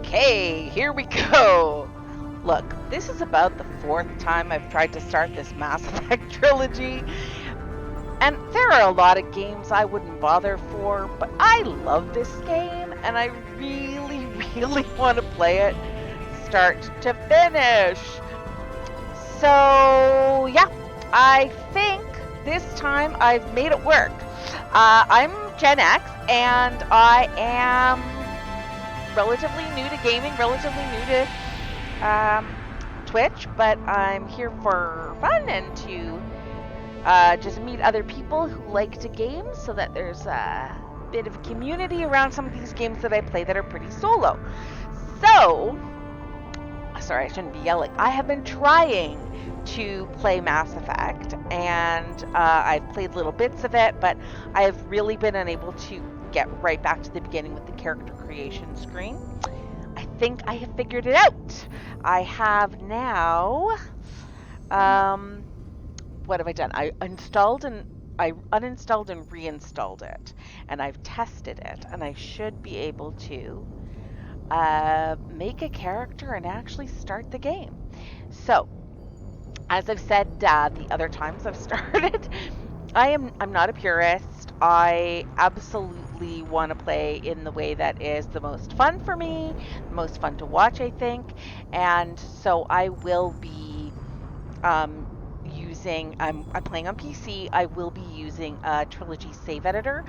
Okay, here we go. Look, this is about the 4th time I've tried to start this Mass Effect trilogy, and there are a lot of games I wouldn't bother for, but I love this game, and I really, really want to play it start to finish. So, yeah, I think this time I've made it work. I'm Gen X, and I am relatively new to gaming, relatively new to Twitch, but I'm here for fun and to just meet other people who like to game so that there's a bit of a community around some of these games that I play that are pretty solo. So, sorry, I shouldn't be yelling. I have been trying to play Mass Effect, and I've played little bits of it, but I have really been unable to get right back to the beginning with the character creation screen. I think I have figured it out. I have now, what have I done? I uninstalled and reinstalled it, and I've tested it, and I should be able to make a character and actually start the game. So, as I've said the other times I've started, I'm not a purist. I absolutely want to play in the way that is the most fun for me, the most fun to watch, I think. And so I will be using, I'm playing on PC, I will be using a Trilogy save editor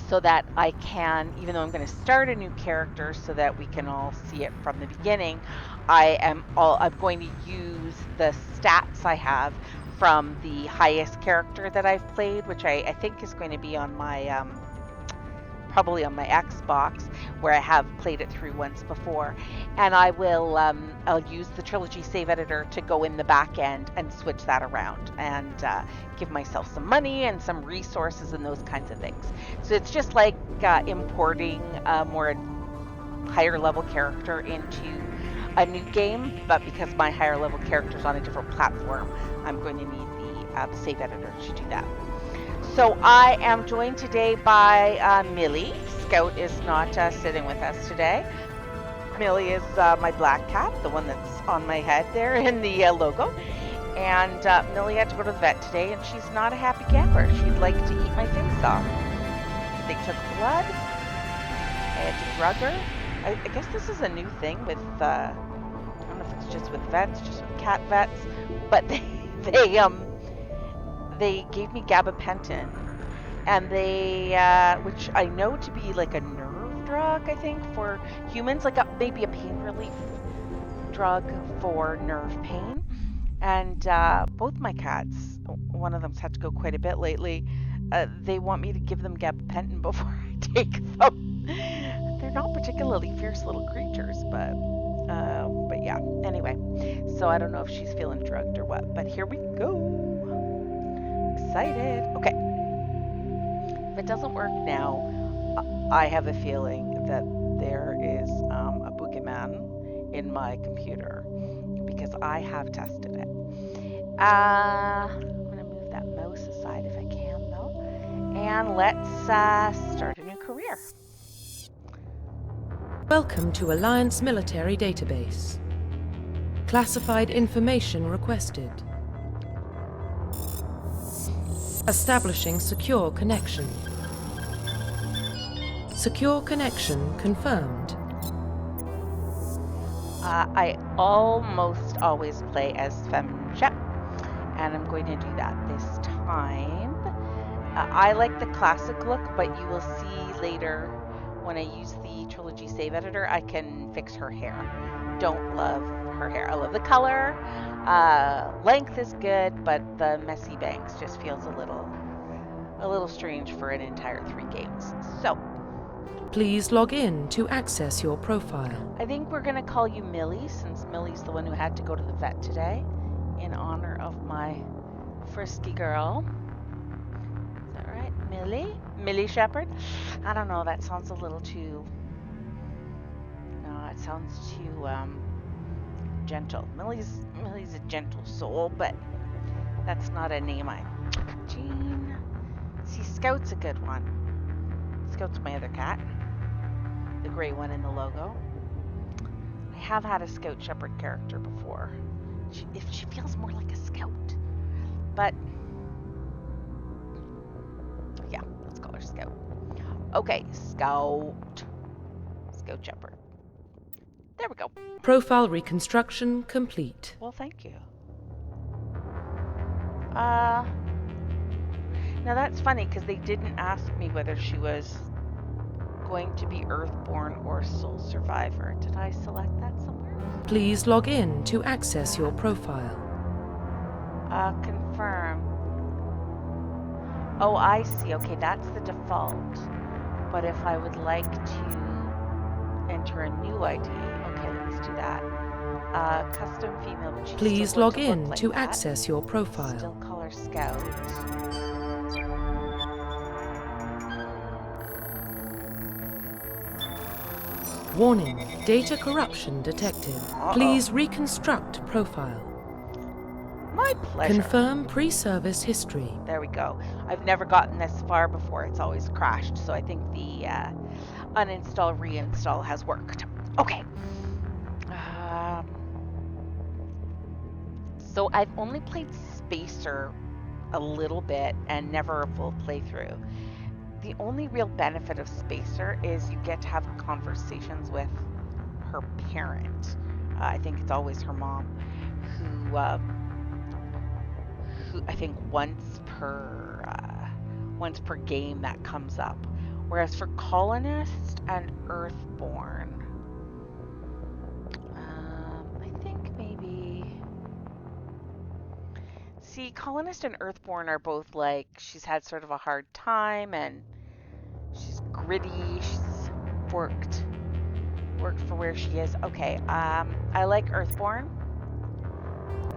so that I can, even though I'm going to start a new character so that we can all see it from the beginning, I'm going to use the stats I have from the highest character that I've played, which I think is going to be on my probably on my Xbox, where I have played it through once before, and I will I'll use the Trilogy save editor to go in the back end and switch that around and give myself some money and some resources and those kinds of things. So it's just like importing a more higher level character into a new game, but because my higher level character is on a different platform, I'm going to need the save editor to do that. So I am joined today by Millie. Scout is not sitting with us today. Millie is my black cat, the one that's on my head there in the logo. And Millie had to go to the vet today, and she's not a happy camper. She'd like to eat my face off. They took blood. I had to drug her. I guess this is a new thing with, I don't know if it's just with vets, just with cat vets, but they gave me gabapentin, and they, which I know to be like a nerve drug, I think, for humans, like maybe a pain relief drug for nerve pain. And both my cats, one of them's had to go quite a bit lately, they want me to give them gabapentin before I take them. They're not particularly fierce little creatures, but yeah, anyway. So I don't know if she's feeling drugged or what, but here we go. Excited. Okay. If it doesn't work now, I have a feeling that there is a boogeyman in my computer because I have tested it. I'm going to move that mouse aside if I can, though. And let's start a new career. Welcome to Alliance Military Database. Classified information requested. Establishing secure connection. Secure connection confirmed. I almost always play as Fem Shep, and I'm going to do that this time. I like the classic look, but you will see later when I use the Trilogy save editor, I can fix her hair. Don't love her hair. I love the color. Length is good, but the messy bangs just feels a little strange for an entire 3 games. So, please log in to access your profile. I think we're gonna call you Millie, since Millie's the one who had to go to the vet today, in honor of my frisky girl. Is that right? Millie Shepherd? I don't know, that sounds a little too... No, it sounds too, gentle. Millie's a gentle soul, but that's not a name Jean. See, Scout's a good one. Scout's my other cat. The gray one in the logo. have had a Scout Shepherd character before. If she feels more like a scout. But yeah, let's call her Scout. Okay, Scout Shepherd. There we go. Profile reconstruction complete. Well, thank you. Now that's funny because they didn't ask me whether she was going to be Earthborn or Soul Survivor. Did I select that somewhere? Please log in to access your profile. Confirm. Oh, I see. Okay, that's the default. But if I would like to enter a new ID, okay, let's do that. Custom female. But she's Please still log going to look in like to that. access your profile. Still call her Scout. Warning, data corruption detected. Uh-oh. Please reconstruct profile. My pleasure. Confirm pre-service history. There we go. I've never gotten this far before. It's always crashed. So I think the uninstall, reinstall has worked. Okay. So I've only played Spacer a little bit and never a full playthrough. The only real benefit of Spacer is you get to have conversations with her parent. I think it's always her mom, who I think once per game that comes up. Whereas for Colonist and Earthborn, I think maybe. See, Colonist and Earthborn are both like, she's had sort of a hard time and she's gritty, she's worked for where she is. Okay, I like Earthborn.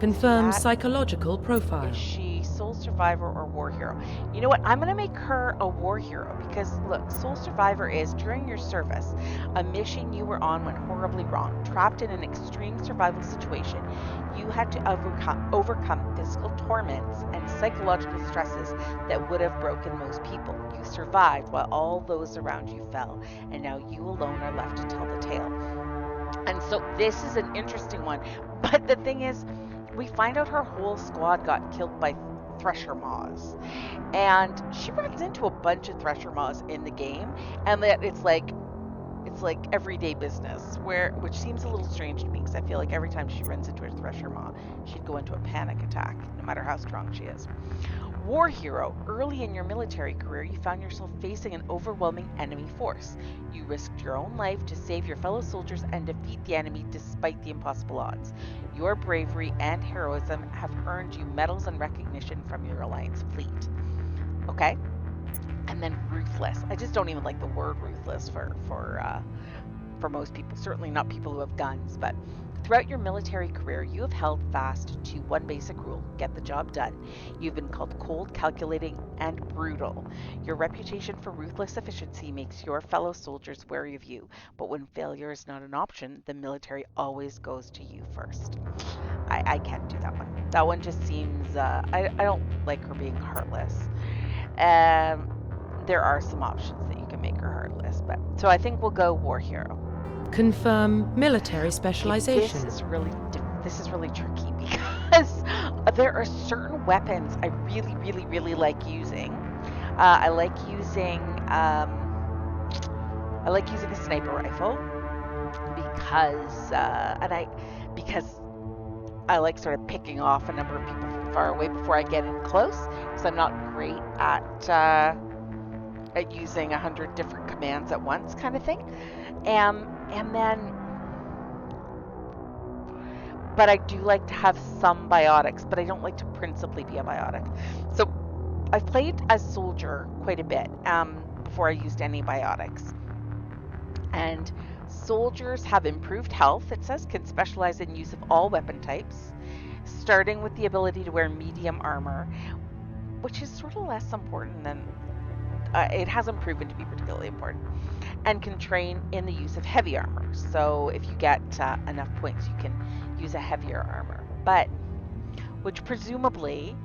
Confirm psychological profile. Is she Soul Survivor or War Hero? You know what? I'm going to make her a War Hero because, look, Soul Survivor is during your service, a mission you were on went horribly wrong. Trapped in an extreme survival situation, you had to overcome physical torments and psychological stresses that would have broken most people. You survived while all those around you fell, and now you alone are left to tell the tale. And so this is an interesting one. But the thing is, we find out her whole squad got killed by Thresher Maws. And she runs into a bunch of Thresher Maws in the game, and that it's like everyday business, which seems a little strange to me because I feel like every time she runs into a Thresher Maw, she'd go into a panic attack, no matter how strong she is. War Hero. Early in your military career, you found yourself facing an overwhelming enemy force. You risked your own life to save your fellow soldiers and defeat the enemy despite the impossible odds. Your bravery and heroism have earned you medals and recognition from your Alliance fleet. Okay? And then Ruthless. I just don't even like the word ruthless for most people. Certainly not people who have guns, but throughout your military career, you have held fast to one basic rule: get the job done. You've been called cold, calculating, and brutal. Your reputation for ruthless efficiency makes your fellow soldiers wary of you, but when failure is not an option, the military always goes to you first. I can't do that one. That one just seems, I don't like her being heartless. There are some options that you can make her heartless, but so I think we'll go War Hero. Confirm military specialization. This is really tricky because there are certain weapons I really like using. I like using a sniper rifle because I like sort of picking off a number of people from far away before I get in close, because I'm not great at using 100 different commands at once, kind of thing. But I do like to have some biotics, but I don't like to principally be a biotic. So I've played as soldier quite a bit before I used any biotics. And soldiers have improved health, it says, can specialize in use of all weapon types, starting with the ability to wear medium armor, which is sort of less important than, it hasn't proven to be particularly important, and can train in the use of heavy armor. So if you get enough points, you can use a heavier armor, but which presumably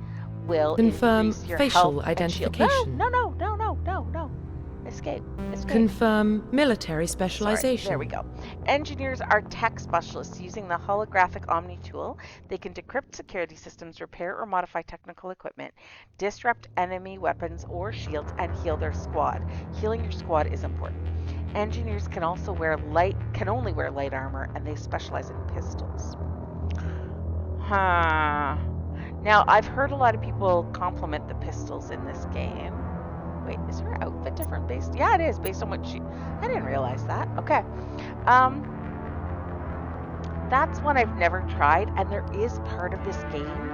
will confirm increase your facial health identification. And shield. No. Escape. Confirm military Sorry, specialization. there we go. Engineers are tech specialists. Using the holographic Omni tool, they can decrypt security systems, repair or modify technical equipment, disrupt enemy weapons or shields, and heal their squad. Healing your squad is important. Engineers can only wear light armor, and they specialize in pistols. Now, I've heard a lot of people compliment the pistols in this game. Wait, is her outfit different based? Yeah, it is based on what she... I didn't realize that. Okay. That's one I've never tried, and there is part of this game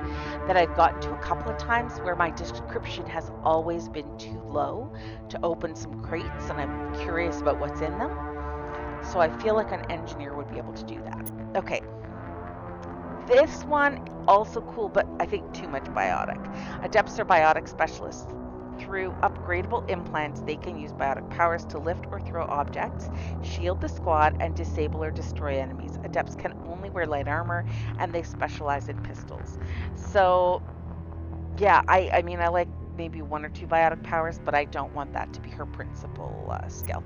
that I've gotten to a couple of times where my description has always been too low to open some crates, and I'm curious about what's in them. So I feel like an engineer would be able to do that. Okay. This one, also cool, but I think too much biotic. Adepts are biotic specialists. Through upgradable implants, they can use biotic powers to lift or throw objects, shield the squad, and disable or destroy enemies. Adepts can only wear light armor, and they specialize in pistols. So, yeah, I mean, I like maybe 1 or 2 biotic powers, but I don't want that to be her principal skill.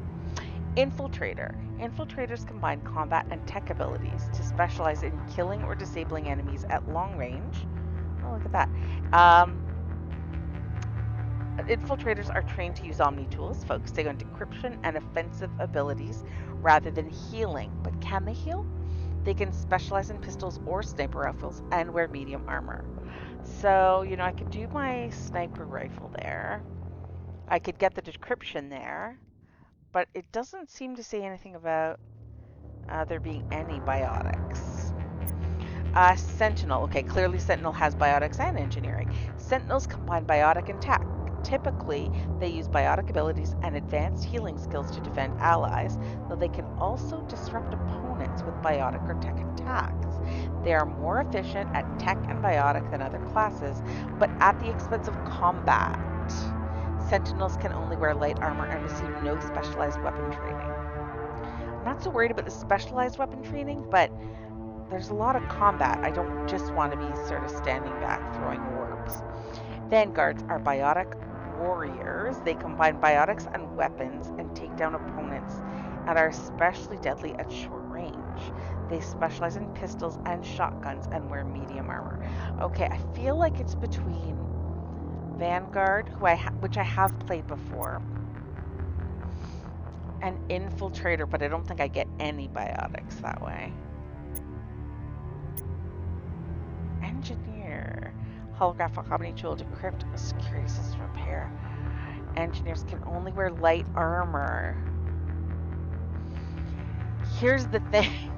Infiltrator. Infiltrators combine combat and tech abilities to specialize in killing or disabling enemies at long range. Oh, look at that. Infiltrators are trained to use Omni tools, focusing on decryption and offensive abilities rather than healing. But can they heal? They can specialize in pistols or sniper rifles and wear medium armor. So, you know, I could do my sniper rifle there. I could get the decryption there. But it doesn't seem to say anything about there being any biotics. Sentinel. Okay, clearly Sentinel has biotics and engineering. Sentinels combine biotic and tech. Typically, they use biotic abilities and advanced healing skills to defend allies, though they can also disrupt opponents with biotic or tech attacks. They are more efficient at tech and biotic than other classes, but at the expense of combat. Sentinels can only wear light armor and receive no specialized weapon training. I'm not so worried about the specialized weapon training, but there's a lot of combat. I don't just want to be sort of standing back throwing orbs. Vanguards are biotic warriors. They combine biotics and weapons and take down opponents and are especially deadly at short range. They specialize in pistols and shotguns and wear medium armor. Okay, I feel like it's between Vanguard, which I have played before, and Infiltrator, but I don't think I get any biotics that way. Engineer. Holographic Omni tool, decrypt, security system repair. Engineers can only wear light armor. Here's the thing.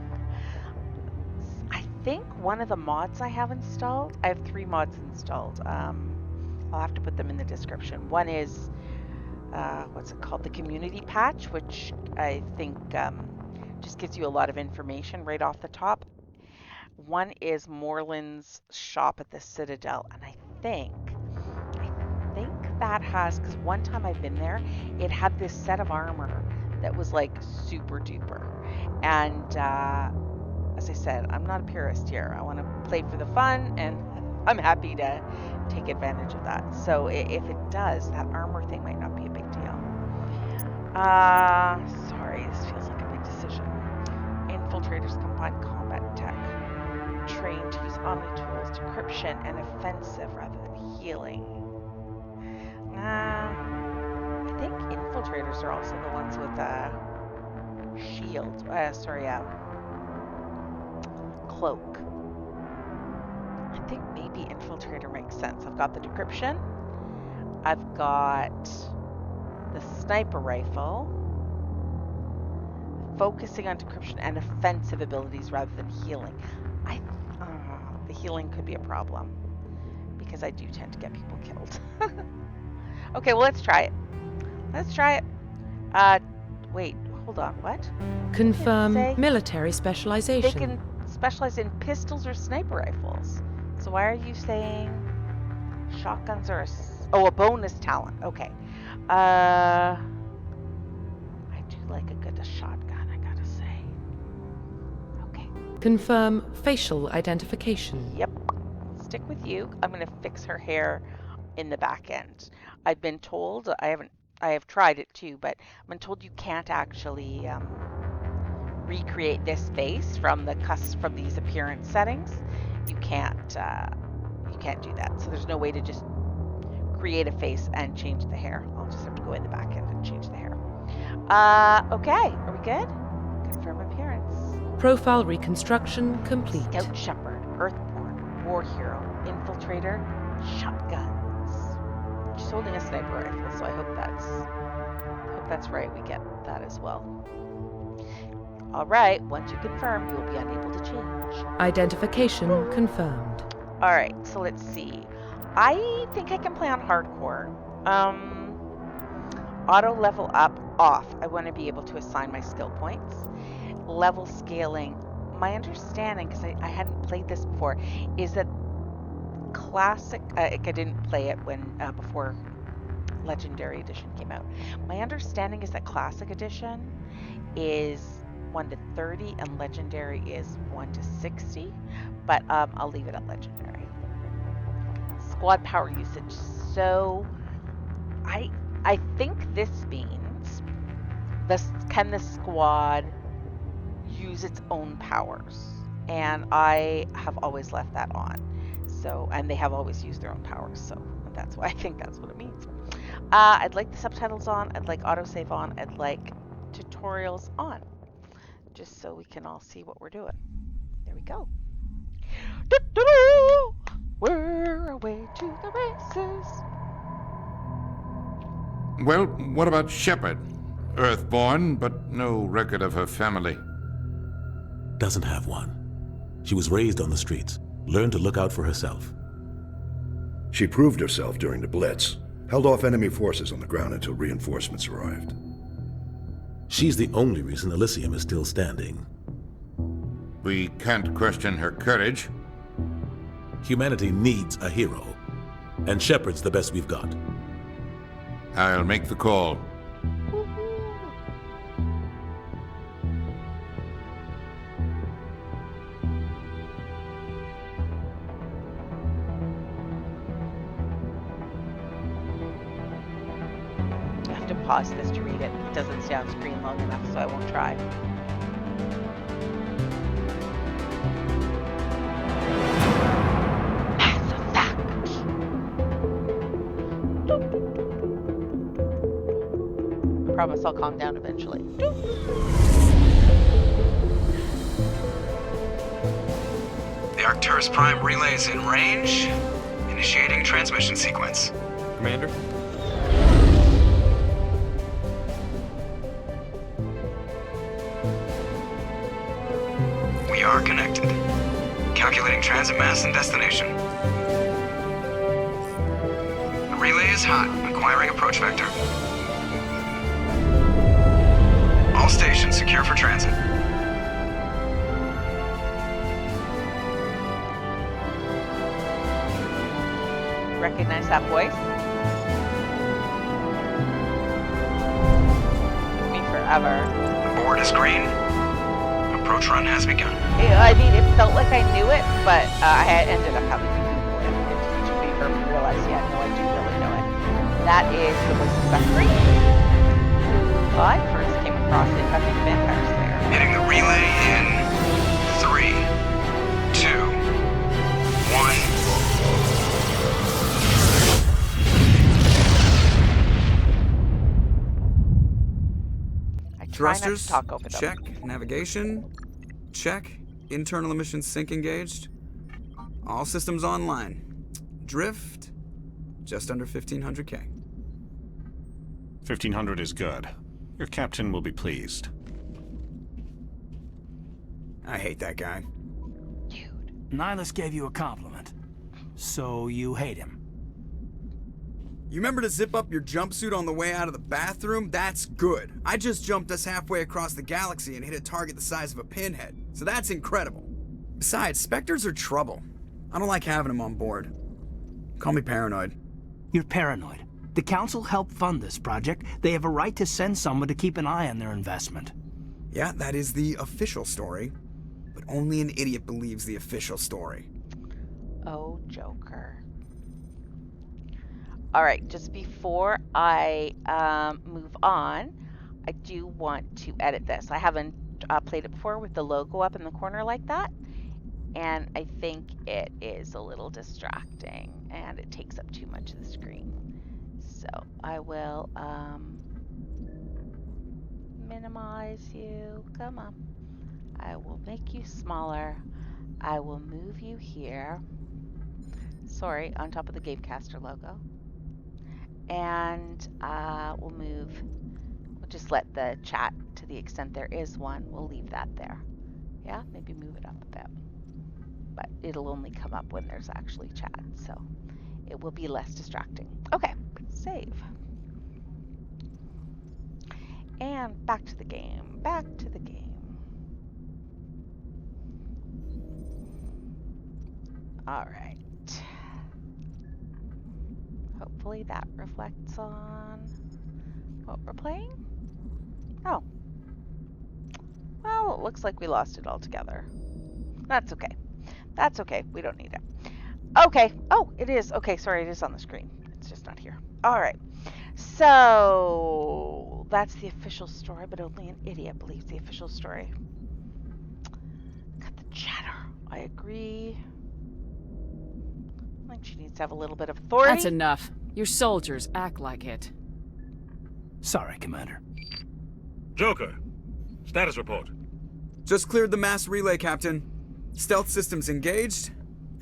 I think one of the mods I have installed, I have 3 mods installed. I'll have to put them in the description. One is, what's it called? The community patch, which I think just gives you a lot of information right off the top. One is Moreland's shop at the Citadel, and I think that has, because one time I've been there, it had this set of armor that was like super duper. And as I said, I'm not a purist here. I want to play for the fun, and I'm happy to take advantage of that. So if it does, that armor thing might not be a big deal. Sorry, this feels like a big decision. Infiltrators combine combat and tech. Trained to use Omni tools, decryption, and offensive rather than healing. I think infiltrators are also the ones with shield. Cloak. I think maybe infiltrator makes sense. I've got the decryption. I've got the sniper rifle. Focusing on decryption and offensive abilities rather than healing. The healing could be a problem because I do tend to get people killed. Okay, well, let's try it. Wait, hold on, what? Confirm military specialization. They can specialize in pistols or sniper rifles. So why are you saying shotguns are a bonus talent? Okay. I do like a good shotgun, I gotta say. Okay. Confirm facial identification. Yep. Stick with you. I'm gonna fix her hair in the back end. I've been told, I haven't I have tried it too, but I'm told you can't actually recreate this face from these appearance settings. You can't do that. So there's no way to just create a face and change the hair. I'll just have to go in the back end and change the hair. Okay, are we good? Confirm appearance. Profile reconstruction complete. Scout Shepherd, Earthborn, War Hero, Infiltrator, Shotguns. She's holding a sniper rifle, so I hope that's right. We get that as well. All right, once you confirm, you will be unable to change. Identification confirmed. All right, so let's see. I think I can play on hardcore. Auto level up off. I want to be able to assign my skill points. Level scaling. My understanding, because I hadn't played this before, is that classic. I didn't play it when before Legendary Edition came out. My understanding is that Classic Edition is 1 to 30 and Legendary is 1 to 60, but I'll leave it at Legendary. Squad power usage. So I think this means can the squad use its own powers, and I have always left that on. So, and they have always used their own powers, so that's why I think that's what it means. I'd like the subtitles on, I'd like autosave on, I'd like tutorials on, just so we can all see what we're doing. There we go. We're away to the races. Well, what about Shepherd? Earthborn, but no record of her family. Doesn't have one. She was raised on the streets, learned to look out for herself. She proved herself during the Blitz, held off enemy forces on the ground until reinforcements arrived. She's the only reason Elysium is still standing. We can't question her courage. Humanity needs a hero, and Shepherd's the best we've got. I'll make the call. I have to pause this to read it. It doesn't stay on screen long enough, so I won't try. Mass Effect. I promise I'll calm down eventually. The Arcturus Prime relay is in range. Initiating transmission sequence. Commander? We are connected. Calculating transit mass and destination. The relay is hot. Acquiring approach vector. All stations secure for transit. Recognize that voice? Took me forever. The board is green. Approach run has begun. I mean, it felt like I knew it, but I had ended up having to Google it. It took me for me to realize, yeah, no, I do really know it. That is the voice of Spectre, who I first came across in Buffy the Vampire Slayer. Hitting the relay in 3, 2, 1. Try not to Thrusters, talk over them. check. Navigation, check. Internal emissions sync engaged. All systems online. Drift, just under 1500K. 1500 is good. Your captain will be pleased. I hate that guy. Dude. Nihilus gave you a compliment. So you hate him. You remember to zip up your jumpsuit on the way out of the bathroom? That's good. I just jumped us halfway across the galaxy and hit a target the size of a pinhead. So that's incredible. Besides, Spectres are trouble. I don't like having them on board. Call me paranoid. You're paranoid. The Council helped fund this project. They have a right to send someone to keep an eye on their investment. Yeah, that is the official story. But only an idiot believes the official story. Oh, Joker. All right, just before I move on, I do want to edit this. I haven't played it before with the logo up in the corner like that, and I think it is a little distracting and it takes up too much of the screen. So I will minimize you. Come on. I will make you smaller. I will move you here. Sorry, on top of the Gamecaster logo. And we'll just let the chat, to the extent there is one, we'll leave that there. Yeah, maybe move it up a bit. But it'll only come up when there's actually chat, so it will be less distracting. Okay, save. And back to the game, back to the game. All right. Hopefully that reflects on what we're playing. Oh. Well, it looks like we lost it altogether. That's okay. That's okay. We don't need it. Okay. Oh, it is. Okay, sorry, it is on the screen. It's just not here. All right. So, that's the official story, but only an idiot believes the official story. Cut the chatter. I agree. I think she needs to have a little bit of authority. That's enough. Your soldiers act like it. Sorry, Commander. Joker, status report. Just cleared the mass relay, Captain. Stealth systems engaged.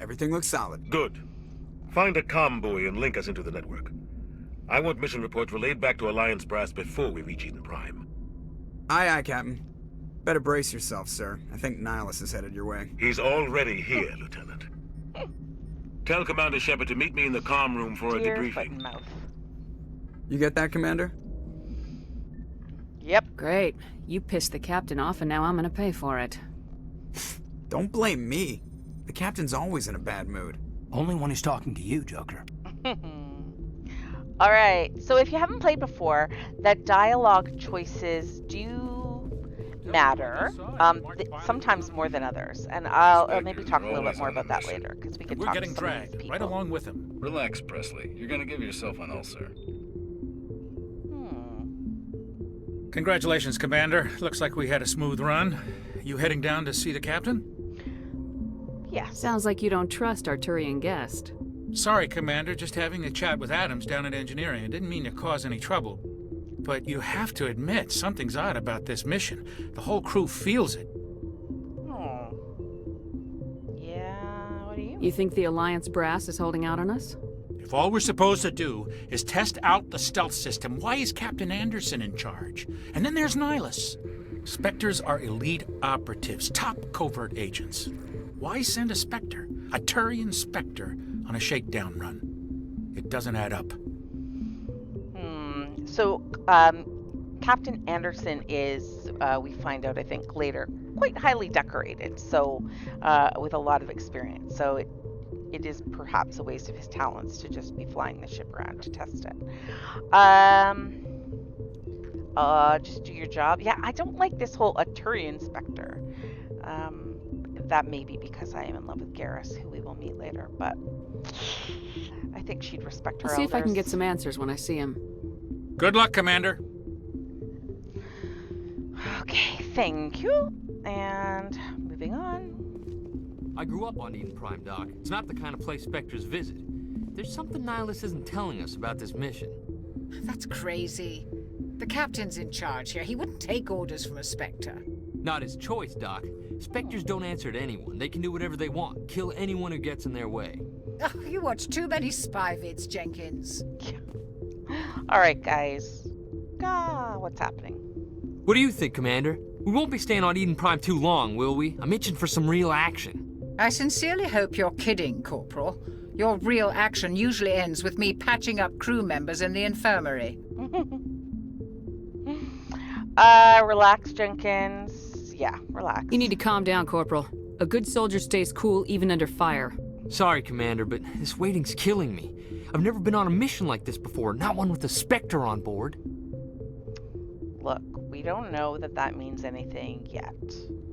Everything looks solid. Good. Find a comm buoy and link us into the network. I want mission reports relayed back to Alliance Brass before we reach Eden Prime. Aye, aye, Captain. Better brace yourself, sir. I think Nihilus is headed your way. He's already here, Lieutenant. Tell Commander Shepard to meet me in the comm room for a debriefing. You get that, Commander? Yep. Great. You pissed the captain off and now I'm gonna pay for it. Don't blame me. The captain's always in a bad mood. Only when he's talking to you, Joker. All right. So if you haven't played before, that dialogue choices do matter. Sometimes more than others, and I'll maybe talk a little bit more about that later because we can talk to some of these people. Right along with him. Relax, Presley. You're gonna give yourself an ulcer. Congratulations, Commander. Looks like we had a smooth run. You heading down to see the captain? Yes. Sounds like you don't trust Arturian guest. Sorry, Commander. Just having a chat with Adams down at engineering. I didn't mean to cause any trouble. But you have to admit, something's odd about this mission. The whole crew feels it. Oh. Yeah, what do you mean? You think the Alliance brass is holding out on us? If all we're supposed to do is test out the stealth system, why is Captain Anderson in charge? And then there's Nihilus. Spectres are elite operatives, top covert agents. Why send a Spectre, a Turian Spectre, on a shakedown run? It doesn't add up. So, Captain Anderson is, we find out, I think, later, quite highly decorated, so, with a lot of experience. So it is perhaps a waste of his talents to just be flying the ship around to test it. Just do your job. Yeah, I don't like this whole Arturian Spectre. That may be because I am in love with Garrus, who we will meet later, but I think she'd respect her I'll see elders. if I can get some answers when I see him. Good luck, Commander. Okay, thank you. And moving on. I grew up on Eden Prime, Doc. It's not the kind of place Spectres visit. There's something Nihilus isn't telling us about this mission. That's crazy. The captain's in charge here. He wouldn't take orders from a Spectre. Not his choice, Doc. Spectres don't answer to anyone. They can do whatever they want. Kill anyone who gets in their way. Oh, you watch too many spy vids, Jenkins. All right, guys. What's happening? What do you think, Commander? We won't be staying on Eden Prime too long, will we? I'm itching for some real action. I sincerely hope you're kidding, Corporal. Your real action usually ends with me patching up crew members in the infirmary. Relax, Jenkins. Yeah, relax. You need to calm down, Corporal. A good soldier stays cool even under fire. Sorry, Commander, but this waiting's killing me. I've never been on a mission like this before, not one with a Spectre on board. Look, we don't know that that means anything yet.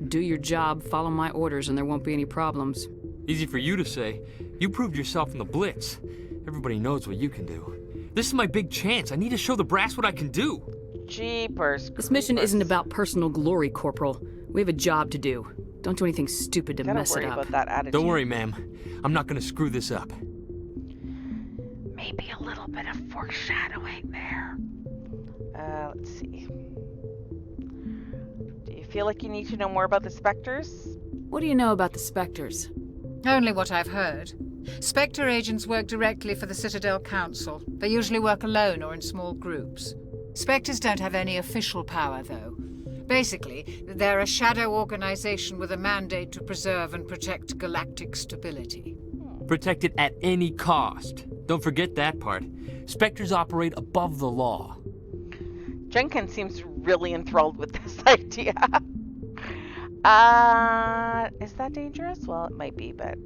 Do your job, follow my orders, and there won't be any problems. Easy for you to say. You proved yourself in the Blitz. Everybody knows what you can do. This is my big chance. I need to show the brass what I can do. Jeepers. This mission isn't about personal glory, Corporal. We have a job to do. Don't do anything stupid to mess it up. About that attitude. Don't worry, ma'am. I'm not gonna screw this up. Maybe a little bit of foreshadowing there. Let's see. Do you feel like you need to know more about the Spectres? What do you know about the Spectres? Only what I've heard. Spectre agents work directly for the Citadel Council. They usually work alone or in small groups. Spectres don't have any official power, though. Basically, they're a shadow organization with a mandate to preserve and protect galactic stability. Protect it at any cost. Don't forget that part. Spectres operate above the law. Jenkins seems really enthralled with this idea. Is that dangerous? Well, it might be, but...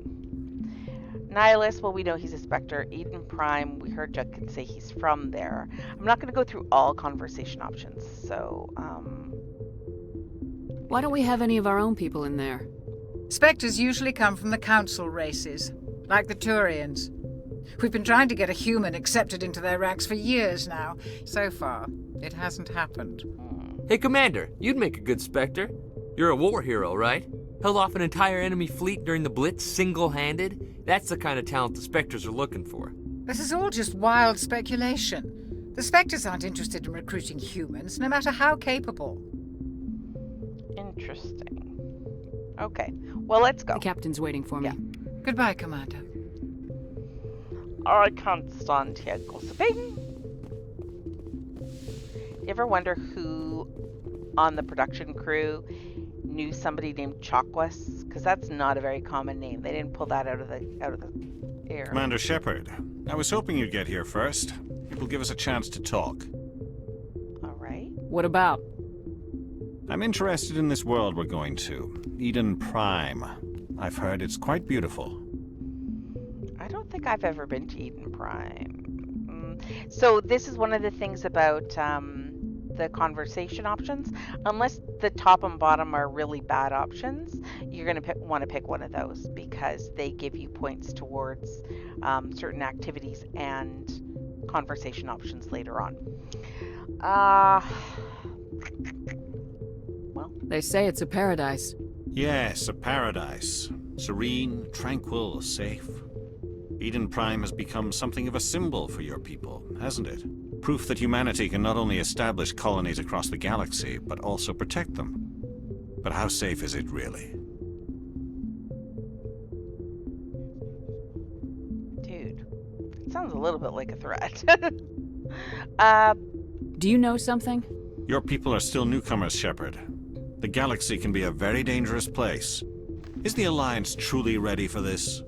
Nihilus, well, we know he's a Spectre. Eden Prime, we heard Jenkins say he's from there. I'm not going to go through all conversation options, so, Why don't we have any of our own people in there? Spectres usually come from the Council races, like the Turians. We've been trying to get a human accepted into their ranks for years now. So far, it hasn't happened. Hey, Commander, you'd make a good Spectre. You're a war hero, right? Held off an entire enemy fleet during the Blitz single-handed? That's the kind of talent the Spectres are looking for. This is all just wild speculation. The Spectres aren't interested in recruiting humans, no matter how capable. Interesting. Okay, well, let's go. The captain's waiting for me. Yeah. Goodbye, Commander. I can't stand here gossiping. You ever wonder who on the production crew knew somebody named Chakwas? Because that's not a very common name. They didn't pull that out of the air. Commander Shepard, I was hoping you'd get here first. It will give us a chance to talk. All right. What about? I'm interested in this world we're going to, Eden Prime. I've heard it's quite beautiful. I don't think I've ever been to Eden Prime. So this is one of the things about the conversation options. Unless the top and bottom are really bad options, you're going to want to pick one of those because they give you points towards certain activities and conversation options later on. Well, they say it's a paradise. Yes, a paradise. Serene, tranquil, safe. Eden Prime has become something of a symbol for your people, hasn't it? Proof that humanity can not only establish colonies across the galaxy, but also protect them. But how safe is it really? Dude, it sounds a little bit like a threat. Do you know something? Your people are still newcomers, Shepard. The galaxy can be a very dangerous place. Is the Alliance truly ready for this?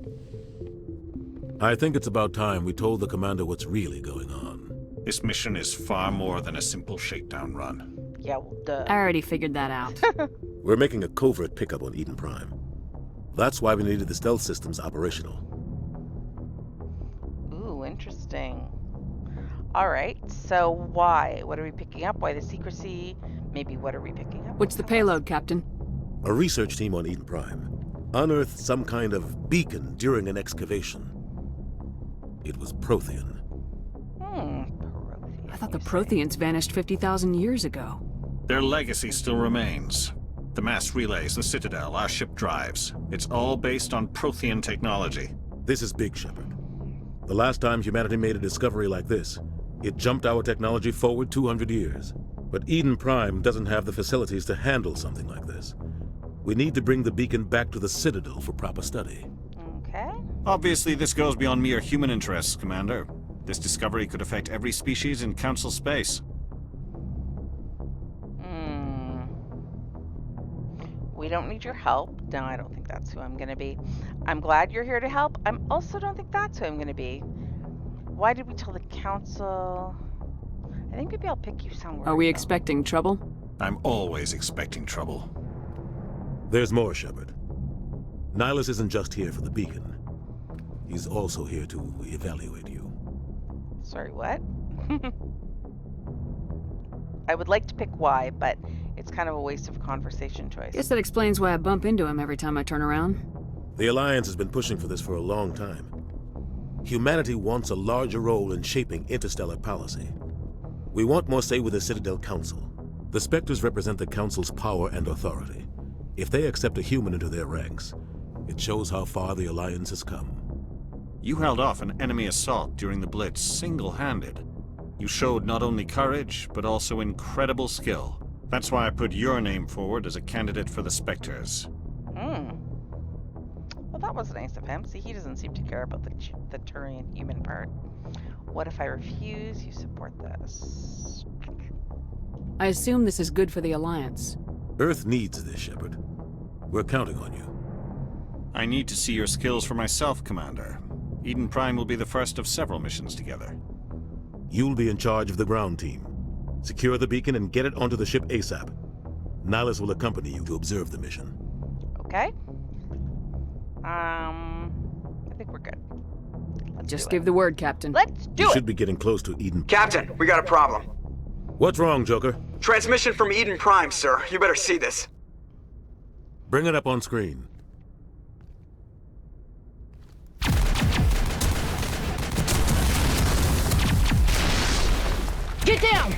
I think it's about time we told the Commander what's really going on. This mission is far more than a simple shakedown run. Yeah, well, duh. I already figured that out. We're making a covert pickup on Eden Prime. That's why we needed the stealth systems operational. Ooh, interesting. All right, so why? What are we picking up? Why the secrecy? Maybe what are we picking up? What's the payload, Captain? A research team on Eden Prime unearthed some kind of beacon during an excavation. It was Prothean. I thought the Protheans vanished 50,000 years ago. Their legacy still remains. The mass relays, the Citadel, our ship drives. It's all based on Prothean technology. This is big, Shepard. The last time humanity made a discovery like this, it jumped our technology forward 200 years. But Eden Prime doesn't have the facilities to handle something like this. We need to bring the beacon back to the Citadel for proper study. Okay. Obviously, this goes beyond mere human interests, Commander. This discovery could affect every species in Council space. We don't need your help. No, I don't think that's who I'm going to be. I'm glad you're here to help. I also don't think that's who I'm going to be. Why did we tell the Council? I think maybe I'll pick you somewhere. Are we expecting trouble? I'm always expecting trouble. There's more, Shepard. Nihilus isn't just here for the beacon. He's also here to evaluate you. Sorry, what? I would like to pick Y, but it's kind of a waste of conversation choice. Guess that explains why I bump into him every time I turn around. The Alliance has been pushing for this for a long time. Humanity wants a larger role in shaping interstellar policy. We want more say with the Citadel Council. The Spectres represent the Council's power and authority. If they accept a human into their ranks, it shows how far the Alliance has come. You held off an enemy assault during the Blitz single-handed. You showed not only courage, but also incredible skill. That's why I put your name forward as a candidate for the Spectres. Well, that was nice of him. See, he doesn't seem to care about the Turian human part. What if I refuse? You support this. I assume this is good for the Alliance. Earth needs this, Shepard. We're counting on you. I need to see your skills for myself, Commander. Eden Prime will be the first of several missions together. You'll be in charge of the ground team. Secure the beacon and get it onto the ship ASAP. Nihilus will accompany you to observe the mission. Okay. I think we're good. Just give the word, Captain. Let's do You it! should be getting close to Eden. Captain, we got a problem. What's wrong, Joker? Transmission from Eden Prime, sir. You better see this. Bring it up on screen. Get down!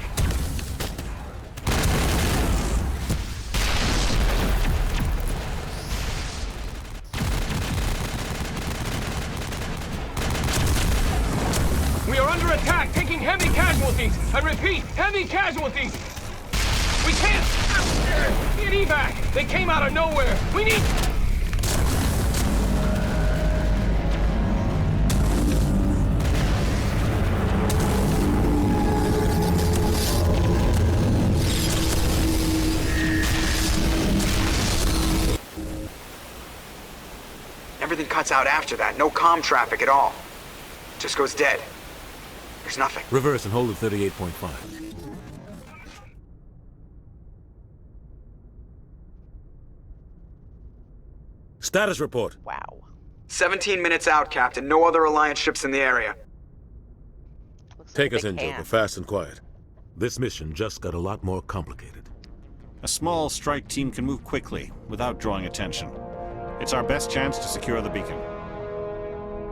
We are under attack, taking heavy casualties. I repeat, heavy casualties. We can't get evac. They came out of nowhere. We need... Everything cuts out after that. No comm traffic at all. Just goes dead. There's nothing. Reverse and hold at 38.5. Status report. Wow. 17 minutes out, Captain. No other Alliance ships in the area. Take us in, Joker, fast and quiet. This mission just got a lot more complicated. A small strike team can move quickly, without drawing attention. It's our best chance to secure the beacon.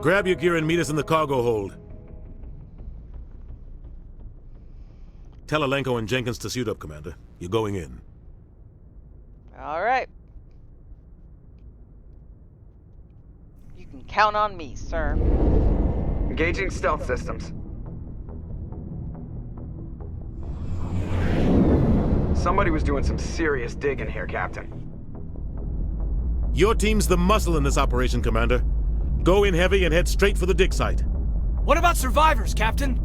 Grab your gear and meet us in the cargo hold. Tell Alenko and Jenkins to suit up, Commander. You're going in. All right. You can count on me, sir. Engaging stealth systems. Somebody was doing some serious digging here, Captain. Your team's the muscle in this operation, Commander. Go in heavy and head straight for the dig site. What about survivors, Captain?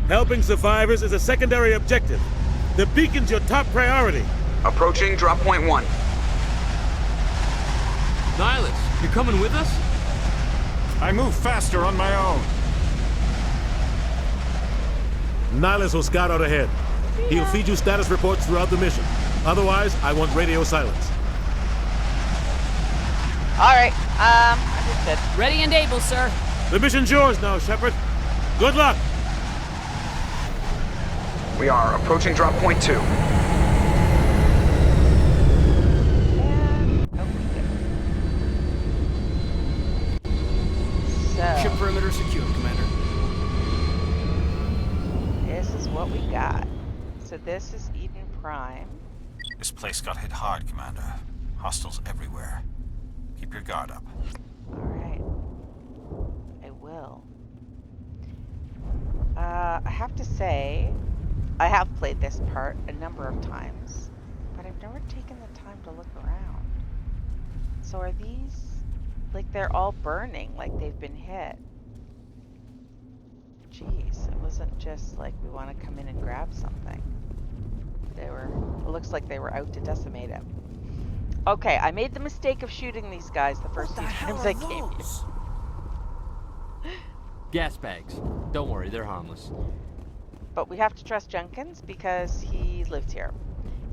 Helping survivors is a secondary objective. The beacon's your top priority. Approaching drop point 1. Nihilus, you're coming with us? I move faster on my own. Nihilus will scout out ahead. He'll feed you status reports throughout the mission. Otherwise, I want radio silence. All right. Understood. Ready and able, sir. The mission's yours now, Shepard. Good luck. We are approaching drop point 2. Ship perimeter secure, Commander. This is what we got. So this is Eden Prime. This place got hit hard, Commander. Hostiles everywhere. Keep your guard up. All right. I will. I have to say, I have played this part a number of times, but I've never taken the time to look around. So are these, like, they're all burning, like they've been hit? Jeez, it wasn't just like we want to come in and grab something. It looks like they were out to decimate it. Okay, I made the mistake of shooting these guys the first few times I came here. Gas bags. Don't worry, they're harmless. But we have to trust Jenkins because he lives here,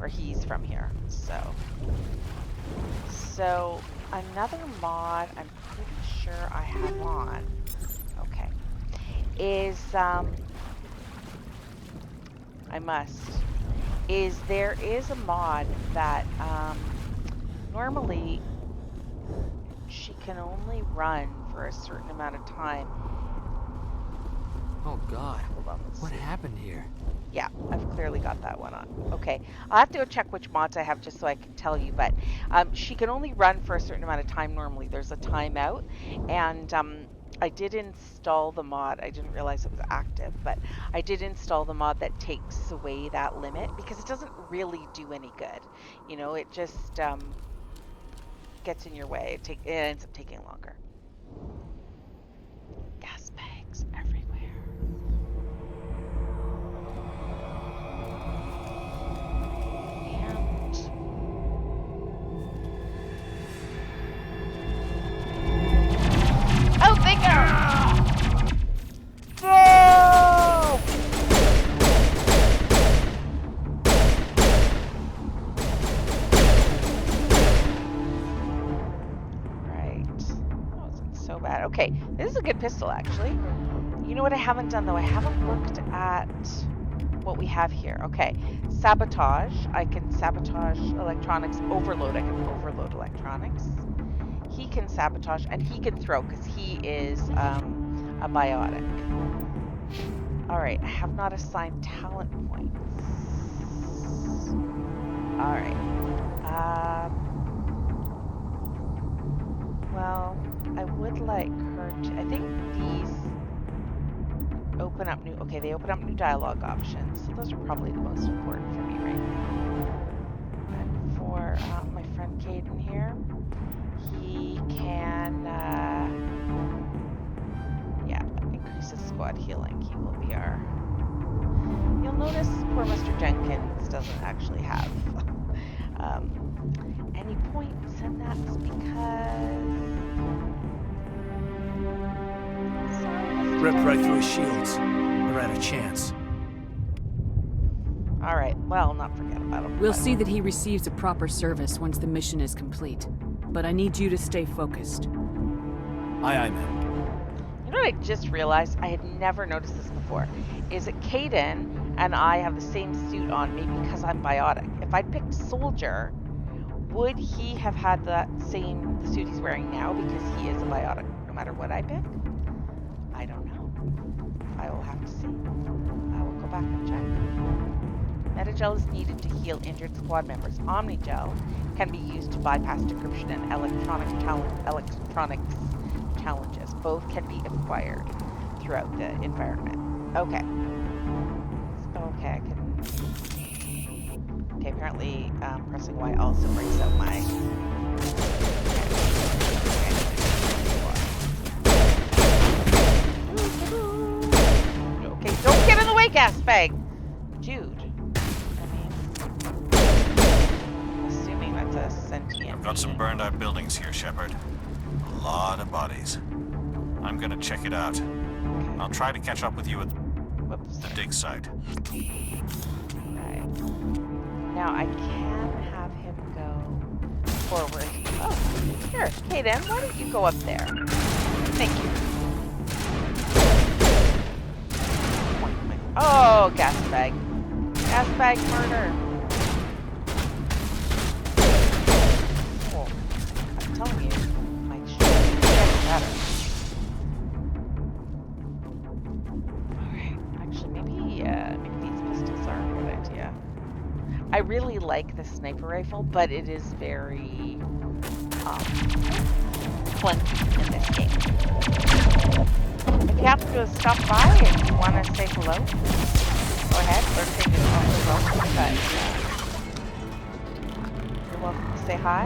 or he's from here. So another mod I'm pretty sure I have on. Okay, is there is a mod that normally she can only run for a certain amount of time, Oh God. Hold on, What happened here? Yeah, I've clearly got that one on. Okay, I'll have to go check which mods I have just so I can tell you, but she can only run for a certain amount of time normally. There's a timeout, and I did install the mod. I didn't realize it was active, but I did install the mod that takes away that limit because it doesn't really do any good. You know, it just gets in your way. It ends up taking longer. Gas bags everywhere. Oh, finger! No! Right. That wasn't so bad. Okay, this is a good pistol, actually. You know what I haven't done, though? I haven't looked at what we have here. Okay, sabotage. I can sabotage electronics. Overload. I can overload electronics. He can sabotage, and he can throw, because he is a biotic. Alright, I have not assigned talent points. Alright. Well, I would like her to... I think these open up new... Okay, they open up new dialogue options. So those are probably the most important for me right now. And for my friend Caden here, he can... yeah, increase his squad healing. He will be our... You'll notice poor Mr. Jenkins doesn't actually have any points, and that's because... Ripped right through his shields. Never had a chance. Alright, well, not forget about him. We'll see that he receives a proper service once the mission is complete. But I need you to stay focused. Aye, ma'am. You know what I just realized? I had never noticed this before. Is that Caden and I have the same suit on, maybe because I'm biotic. If I'd picked Soldier, would he have had the suit he's wearing now because he is a biotic no matter what I pick? I don't know. I will have to see. I will go back and check. Metagel is needed to heal injured squad members. Omnigel can be used to bypass decryption and electronics challenges. Both can be acquired throughout the environment. Okay. Okay, I can... Okay, apparently pressing Y also brings out my... Okay, don't get in the way, gas bag! Dude. Assuming that's a sentient... I've got some burned out buildings here, Shepard. A lot of bodies. I'm gonna check it out. Okay. I'll try to catch up with you at the dig site. Right. Now I can have him go forward. Oh, here, Caden, why don't you go up there? Thank you. Oh, gas bag. Gas bag murder. Oh, I'm telling you, my shit is getting better. Alright, actually, maybe these pistols are a good idea. I really like the sniper rifle, but it is very clunky in this game. If you have to stop by and you want to say hello, go ahead. Or say you're welcome to say hi.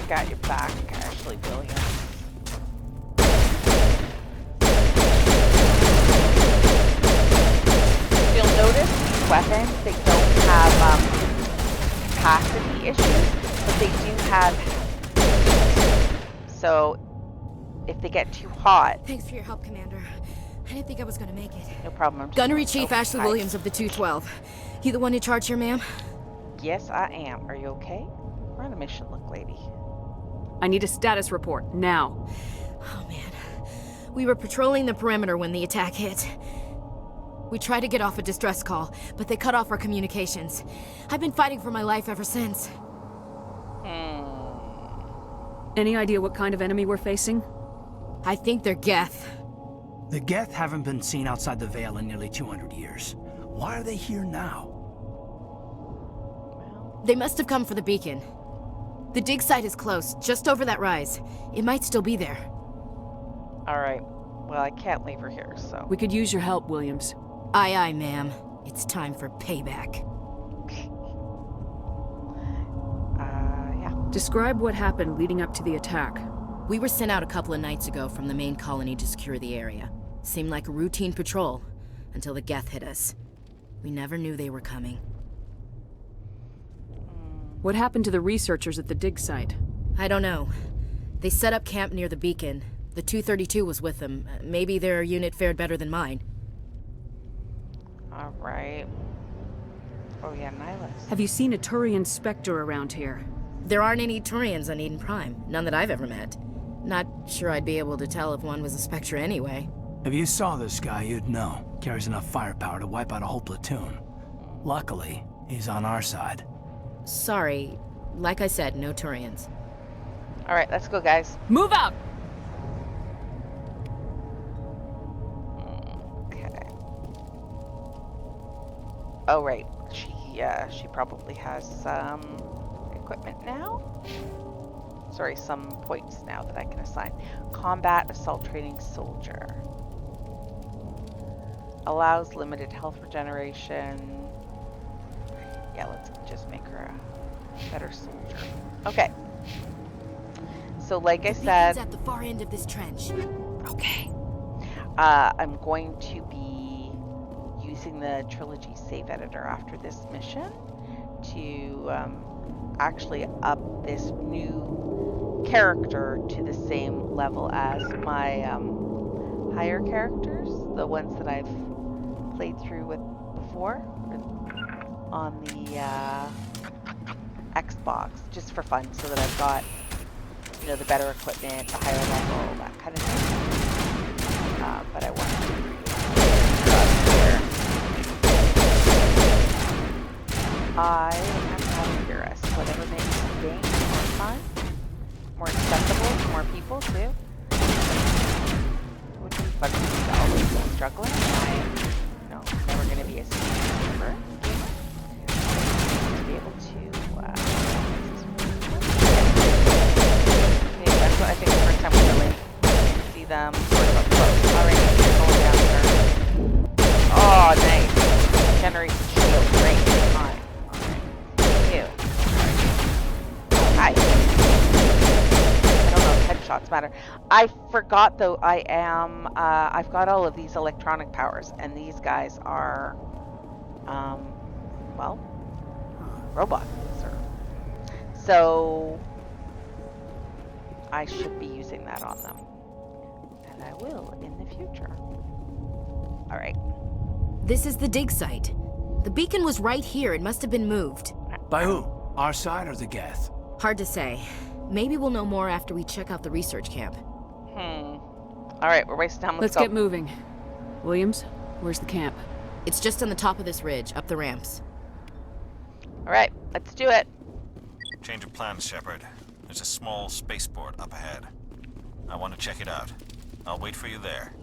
Got your back, Ashley Williams. You'll notice these weapons, they don't have capacity issues, but they do have heat. So if they get too hot... Thanks for your help, Commander. I didn't think I was gonna make it. No problem. Gunnery Chief Ashley Williams of the 212. You the one in charge here, ma'am? Yes, I am. Are you okay? We're on a mission, look, lady. I need a status report, now. Oh, man. We were patrolling the perimeter when the attack hit. We tried to get off a distress call, but they cut off our communications. I've been fighting for my life ever since. Any idea what kind of enemy we're facing? I think they're Geth. The Geth haven't been seen outside the Veil in nearly 200 years. Why are they here now? They must have come for the beacon. The dig site is close, just over that rise. It might still be there. Alright. Well, I can't leave her here, so... We could use your help, Williams. Aye, aye, ma'am. It's time for payback. Yeah. Describe what happened leading up to the attack. We were sent out a couple of nights ago from the main colony to secure the area. Seemed like a routine patrol, until the Geth hit us. We never knew they were coming. What happened to the researchers at the dig site? I don't know. They set up camp near the beacon. The 232 was with them. Maybe their unit fared better than mine. Alright. Oh yeah, Nihilus. Have you seen a Turian Spectre around here? There aren't any Turians on Eden Prime. None that I've ever met. Not sure I'd be able to tell if one was a Spectre anyway. If you saw this guy, you'd know. Carries enough firepower to wipe out a whole platoon. Luckily, he's on our side. Sorry. Like I said, no Turians. Alright, let's go, guys. Move out! Okay. Oh, right. She probably has some equipment now? Sorry, some points now that I can assign. Combat Assault Training Soldier. Allows limited health regeneration. Yeah, let's just make her a better soldier. Okay. So like I said... at the far end of this trench. Okay. I'm going to be using the Trilogy save editor after this mission to actually up this new character to the same level as my higher characters, the ones that I've played through with before on the Xbox, just for fun, so that I've got, you know, the better equipment, the higher level, that kind of thing. But I want to I am not a purist. Whatever makes the game more fun, more accessible to more people too. Would be fun for me to always go struggling. I'm, you know, never going to be a super gamer. To be able to, that's what I think the first time we really see them sort of up close. Alright, going down there. Oh, nice. Generates shield. Great. Fine. Alright. Ew. Hi. I don't know if headshots matter. I forgot though, I've got all of these electronic powers, and these guys are, well, robots. So, I should be using that on them. And I will in the future. Alright. This is the dig site. The beacon was right here. It must have been moved. By who? Our side or the Geth? Hard to say. Maybe we'll know more after we check out the research camp. Alright, we're wasting time. Let's get moving. Williams, where's the camp? It's just on the top of this ridge, up the ramps. Alright, let's do it. Change of plans, Shepard. There's a small spaceport up ahead. I want to check it out. I'll wait for you there.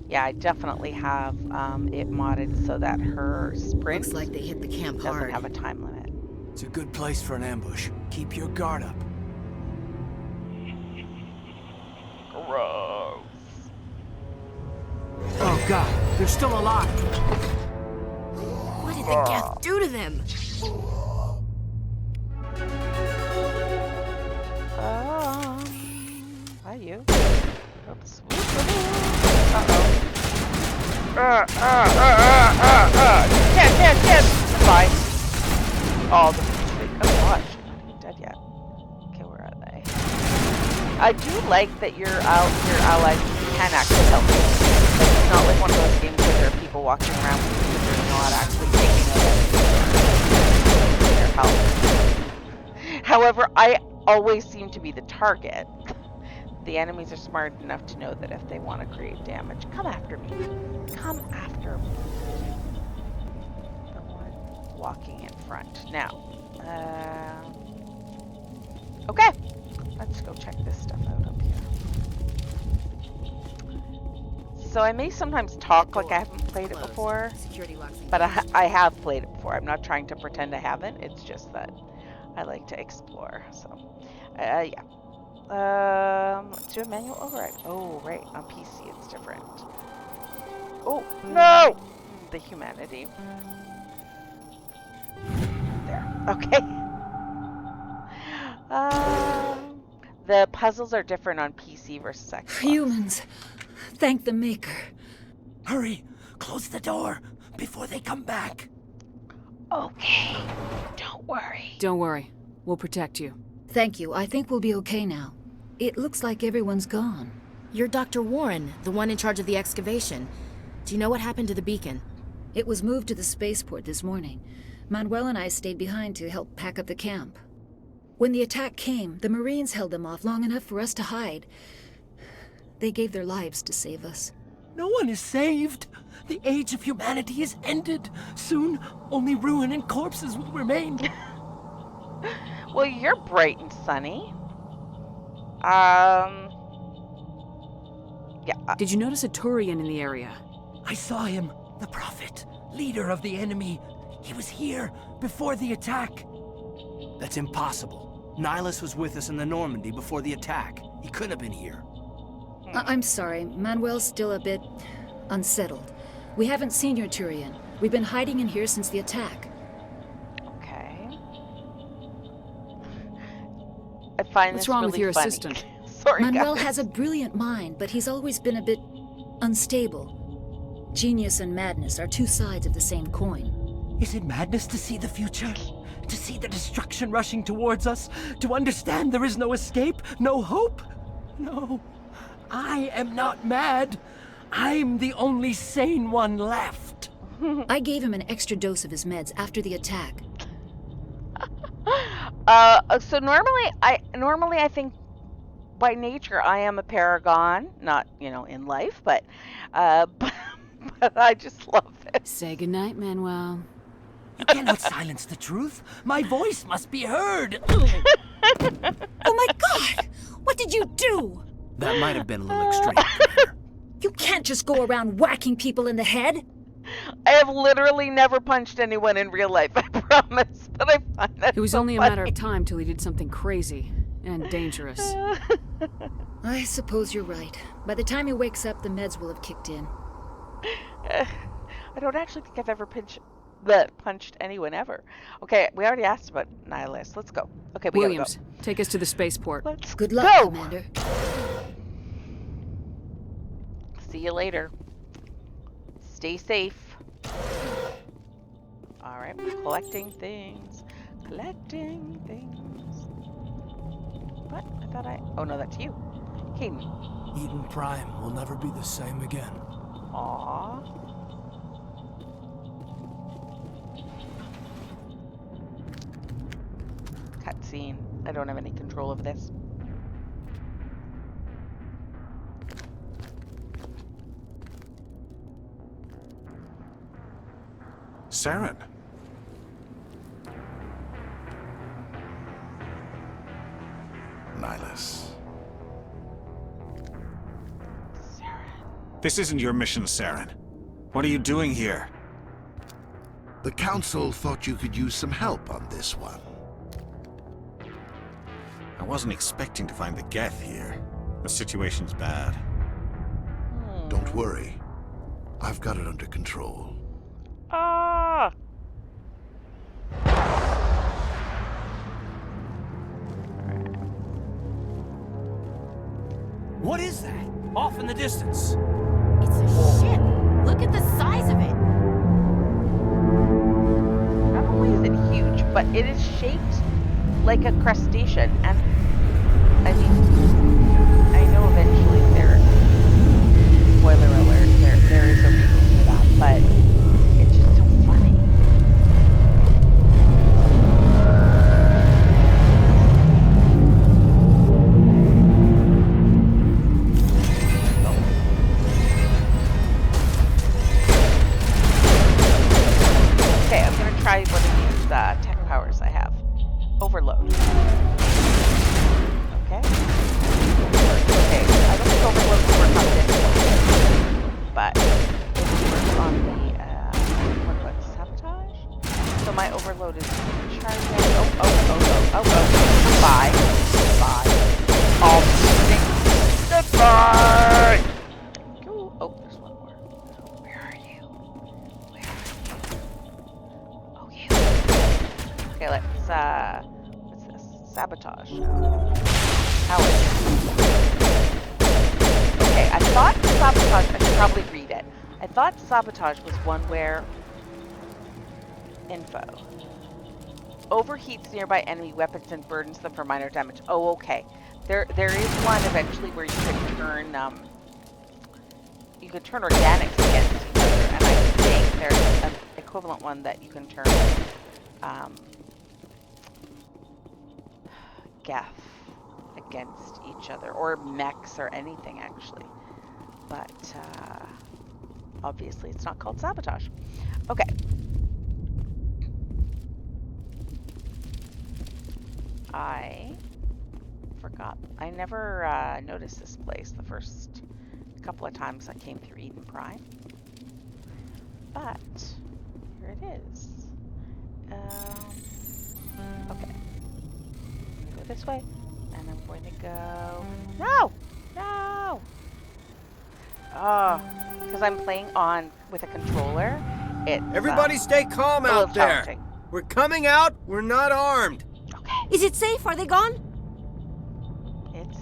Yeah, I definitely have it modded so that her sprint looks like they hit the camp hard. Doesn't have a time limit. It's a good place for an ambush. Keep your guard up. Gross. Oh god, they're still alive. What did the Geth do to them? Hi you. Oops. Yes. Bye. Oh, oh gosh, dead yet. Okay, where are they? I do like that your allies can actually help you. Like, it's not like one of those games where there are people walking around with you, but they're not actually taking away their health. I always seem to be the target. The enemies are smart enough to know that if they want to create damage, come after me. Come after me. The one walking in front. Now, okay. Let's go check this stuff out up here. So I may sometimes talk like I haven't played it before, but I have played it before. I'm not trying to pretend I haven't. It's just that I like to explore. So, yeah. Let's do a manual override. Oh, right. On PC, it's different. Oh, no! The humanity. There. Okay. The puzzles are different on PC versus Xbox. Humans. Thank the Maker. Hurry. Close the door before they come back. Okay. Don't worry. Don't worry. We'll protect you. Thank you. I think we'll be okay now. It looks like everyone's gone. You're Dr. Warren, the one in charge of the excavation. Do you know what happened to the beacon? It was moved to the spaceport this morning. Manuel and I stayed behind to help pack up the camp. When the attack came, the Marines held them off long enough for us to hide. They gave their lives to save us. No one is saved. The age of humanity is ended. Soon, only ruin and corpses will remain. Well, you're bright and sunny. Yeah. Did you notice a Turian in the area? I saw him. The Prophet, leader of the enemy. He was here before the attack. That's impossible. Nihilus was with us in the Normandy before the attack. He couldn't have been here. I'm sorry. Manuel's still a bit unsettled. We haven't seen your Turian. We've been hiding in here since the attack. Okay. I find What's this wrong really with your funny. assistant? Sorry, Manuel guys. has a brilliant mind, but he's always been a bit unstable. Genius and madness are two sides of the same coin. Is it madness to see the future? To see the destruction rushing towards us? To understand there is no escape? No hope? No. I am not mad. I'm the only sane one left. I gave him an extra dose of his meds after the attack. So normally I think by nature I am a paragon, not, in life, but I just love this. Say goodnight, Manuel. You cannot silence the truth. My voice must be heard. Oh my God! What did you do? That might have been a little extreme. You can't just go around whacking people in the head. I have literally never punched anyone in real life, I promise, but I find that It was so only funny. a matter of time till he did something crazy and dangerous. I suppose you're right. By the time he wakes up, the meds will have kicked in. I don't actually think I've ever punched anyone ever. Okay, we already asked about Nihilus. Let's go. Okay, we Williams, gotta go. take us to the spaceport. Let's Good luck, go. Commander. See you later. Stay safe. Alright, we're collecting things. Collecting things. What? I thought oh no, that's you. Caden. Eden Prime will never be the same again. Aww. Cutscene. I don't have any control of this. Saren. Nihilus. This isn't your mission, Saren. What are you doing here? The Council thought you could use some help on this one. I wasn't expecting to find the Geth here. The situation's bad. Don't worry. I've got it under control. Ah! What is that? Off in the distance. It's a ship. Look at the size of it. Not only is it huge, but it is shaped like a crustacean. And I mean, I know eventually spoiler alert, there is a reason for that, but it's just so funny. Overload. Okay. Okay, I don't think overload will work on this one, but it will work on the, what about sabotage? So my overload is charging. Goodbye. All goodbye! Oh, there's one more. Where are you? Oh, you. Okay, what's this? Sabotage. How is it? Okay, I thought sabotage, I should probably read it. I thought sabotage was one where info overheats nearby enemy weapons and burdens them for minor damage. Oh, okay. There is one eventually where you can turn organics against each other, and I think there's an equivalent one that you can turn Geth against each other, or mechs, or anything actually. But obviously it's not called sabotage. Okay. I forgot. I never noticed this place the first couple of times I came through Eden Prime. But here it is. Okay. Go this way, and I'm going to go. No! No! Oh, because I'm playing with a controller. Everybody stay calm out there. We're coming out. We're not armed. Is it safe? Are they gone?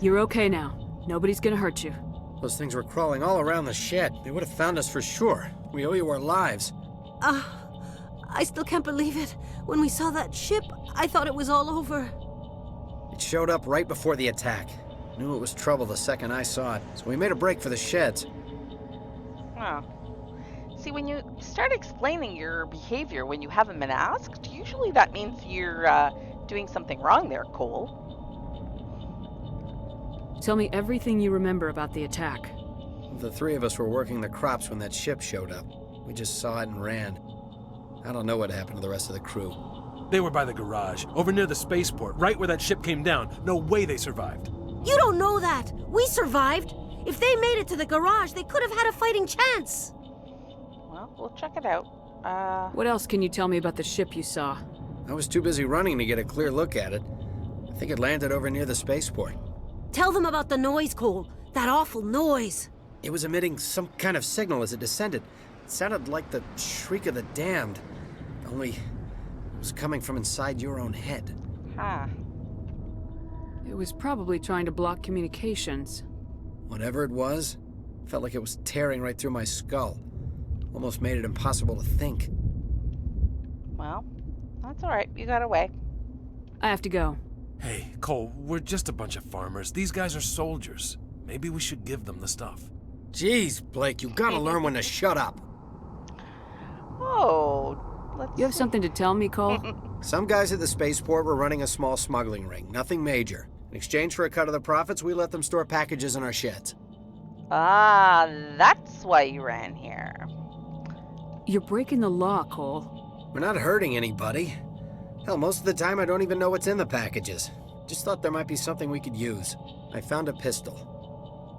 You're okay now. Nobody's gonna hurt you. Those things were crawling all around the shed. They would have found us for sure. We owe you our lives. I still can't believe it. When we saw that ship, I thought it was all over. It showed up right before the attack. Knew it was trouble the second I saw it, so we made a break for the sheds. Oh. See, when you start explaining your behavior when you haven't been asked, usually that means you're doing something wrong there, Cole. Tell me everything you remember about the attack. The three of us were working the crops when that ship showed up. We just saw it and ran. I don't know what happened to the rest of the crew. They were by the garage, over near the spaceport, right where that ship came down. No way they survived. You don't know that. We survived. If they made it to the garage, they could have had a fighting chance. Well, we'll check it out. What else can you tell me about the ship you saw? I was too busy running to get a clear look at it. I think it landed over near the spaceport. Tell them about the noise, Cole. That awful noise. It was emitting some kind of signal as it descended. It sounded like the shriek of the damned. Only it was coming from inside your own head. Huh. It was probably trying to block communications. Whatever it was, felt like it was tearing right through my skull. Almost made it impossible to think. Well, that's alright. You got away. I have to go. Hey, Cole, we're just a bunch of farmers. These guys are soldiers. Maybe we should give them the stuff. Jeez, Blake, you gotta learn when to shut up. Oh, You have something to tell me, Cole? Some guys at the spaceport were running a small smuggling ring. Nothing major. In exchange for a cut of the profits, we let them store packages in our sheds. Ah, that's why you ran here. You're breaking the law, Cole. We're not hurting anybody. Hell, most of the time I don't even know what's in the packages. Just thought there might be something we could use. I found a pistol.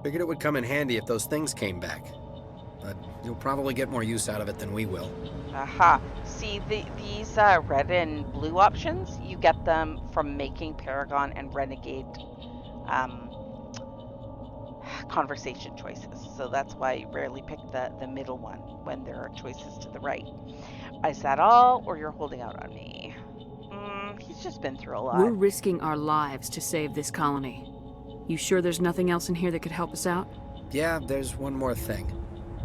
Figured it would come in handy if those things came back. But you'll probably get more use out of it than we will. Aha. See, these red and blue options, you get them from making Paragon and Renegade conversation choices. So that's why you rarely pick the middle one when there are choices to the right. Is that all, or you're holding out on me? He's just been through a lot. We're risking our lives to save this colony. You sure there's nothing else in here that could help us out? Yeah, there's one more thing.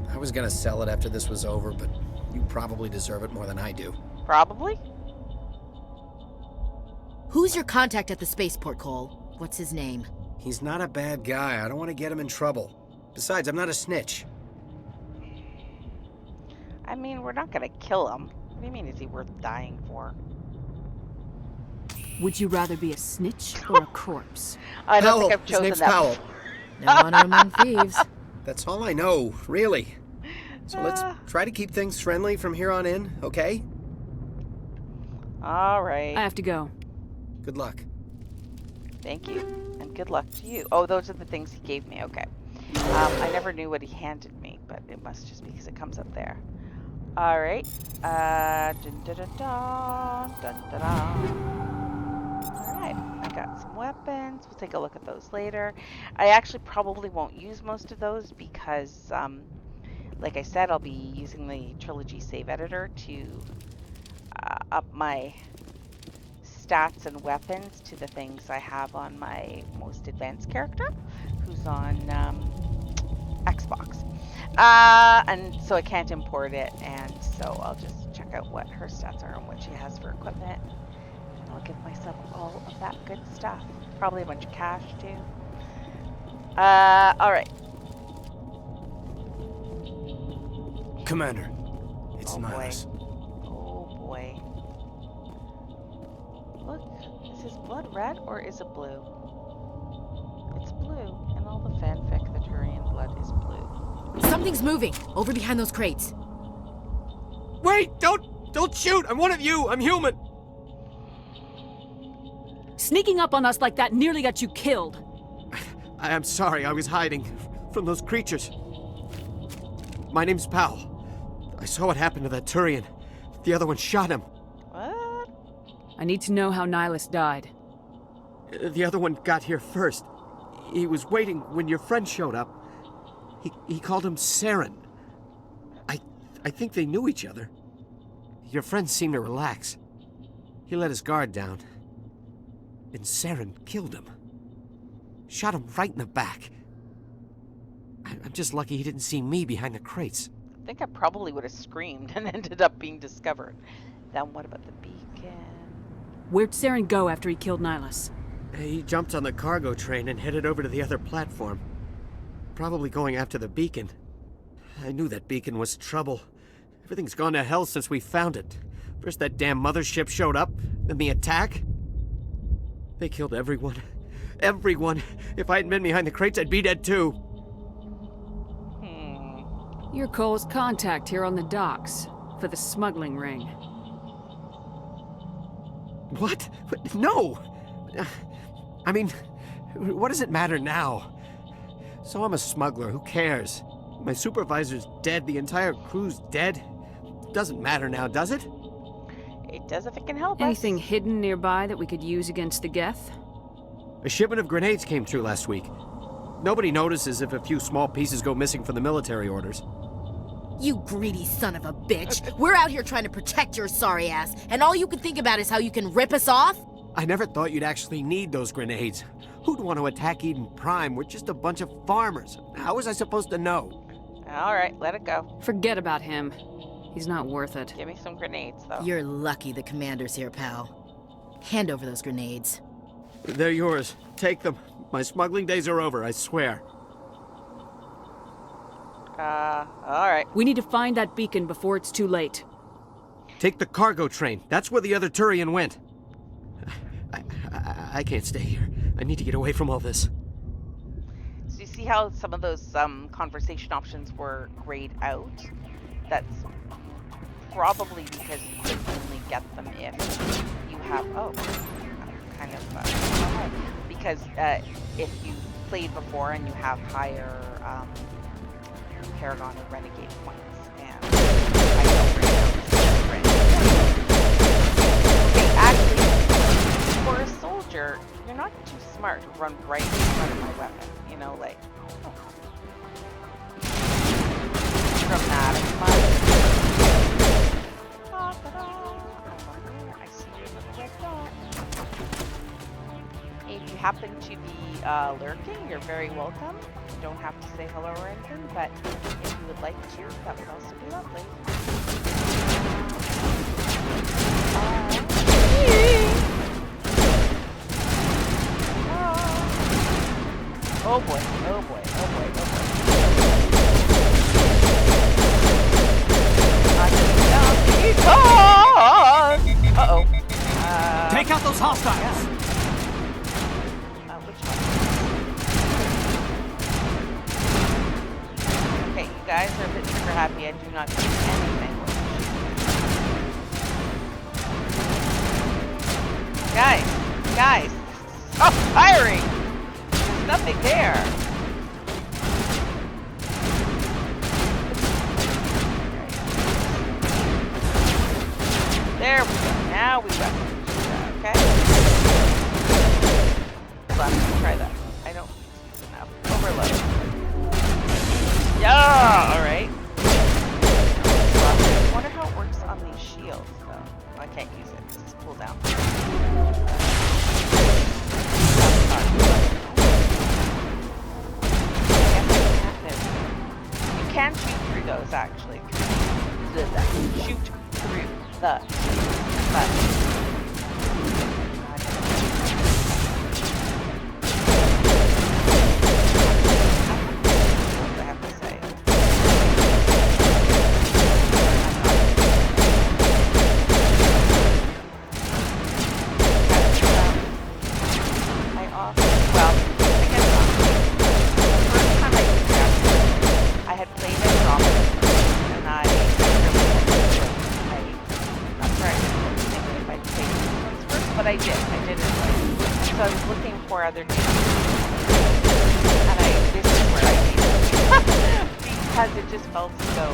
I was gonna sell it after this was over, but you probably deserve it more than I do. Probably? Who's your contact at the spaceport, Cole? What's his name? He's not a bad guy. I don't want to get him in trouble. Besides, I'm not a snitch. I mean, we're not gonna kill him. What do you mean, is he worth dying for? Would you rather be a snitch or a corpse? I don't think I've chosen His name's that. Powell. No honor among thieves. That's all I know, really. So let's try to keep things friendly from here on in, okay? All right. I have to go. Good luck. Thank you, and good luck to you. Oh, those are the things he gave me. Okay. I never knew what he handed me, but it must just be because it comes up there. All right. All right. I got some weapons. We'll take a look at those later. I actually probably won't use most of those because, like I said, I'll be using the Trilogy save editor to up my stats and weapons to the things I have on my most advanced character, who's on Xbox. And so I can't import it, and so I'll just check out what her stats are and what she has for equipment. And I'll give myself all of that good stuff. Probably a bunch of cash too. Alright. Commander, it's Nihilus. Oh boy. Look, is his blood red or is it blue? It's blue. In all the fanfic, the Turian blood is blue. Something's moving over behind those crates. Wait! Don't shoot! I'm one of you! I'm human! Sneaking up on us like that nearly got you killed. I'm sorry, I was hiding from those creatures. My name's Powell. I saw what happened to that Turian. The other one shot him. What? I need to know how Nihilus died. The other one got here first. He was waiting when your friend showed up. He called him Saren. I think they knew each other. Your friend seemed to relax. He let his guard down. And Saren killed him. Shot him right in the back. I'm just lucky he didn't see me behind the crates. I think I probably would have screamed and ended up being discovered. Then what about the beacon? Where'd Saren go after he killed Nihilus? He jumped on the cargo train and headed over to the other platform. Probably going after the beacon. I knew that beacon was trouble. Everything's gone to hell since we found it. First that damn mothership showed up, then the attack. They killed everyone. Everyone. If I hadn't been behind the crates, I'd be dead too. You're Cole's contact here on the docks for the smuggling ring. What? No! I mean, what does it matter now? So I'm a smuggler, who cares? My supervisor's dead, the entire crew's dead. Doesn't matter now, does it? It does if it can help Anything us. hidden nearby that we could use against the Geth? A shipment of grenades came through last week. Nobody notices if a few small pieces go missing from the military orders. You greedy son of a bitch. We're out here trying to protect your sorry ass, and all you can think about is how you can rip us off? I never thought you'd actually need those grenades. Who'd want to attack Eden Prime? We're just a bunch of farmers. How was I supposed to know? Alright, let it go. Forget about him. He's not worth it. Give me some grenades, though. You're lucky the commander's here, pal. Hand over those grenades. They're yours. Take them. My smuggling days are over, I swear. Alright. We need to find that beacon before it's too late. Take the cargo train. That's where the other Turian went. I can't stay here. I need to get away from all this. So you see how some of those conversation options were grayed out? That's probably because you can only get them if you have... Oh, kind of... because if you played before and you have higher Paragon or Renegade points. And actually, for a soldier, you're not too smart to run right in front of my weapon. You know, like... Oh. Dramatic much. I see your little red dot. If you happen to be lurking, you're very welcome. You don't have to say hello or anything, but if you would like to, that would also be lovely. Oh boy, oh boy, oh boy, oh boy. Uh-oh. Take out those hostiles! Which one? Okay, you guys are a bit super happy. I do not do anything. Guys, There we go. Now we got it. Okay. Hold on, let's try that. I don't. No. Overload. Yeah! Alright. I wonder how it works on these shields, though. I can't use it. It's just cool down. You can shoot through those, actually. Shoot through the. But. I did it right. So I was looking for other names. And this is where I needed it. Because it just felt so,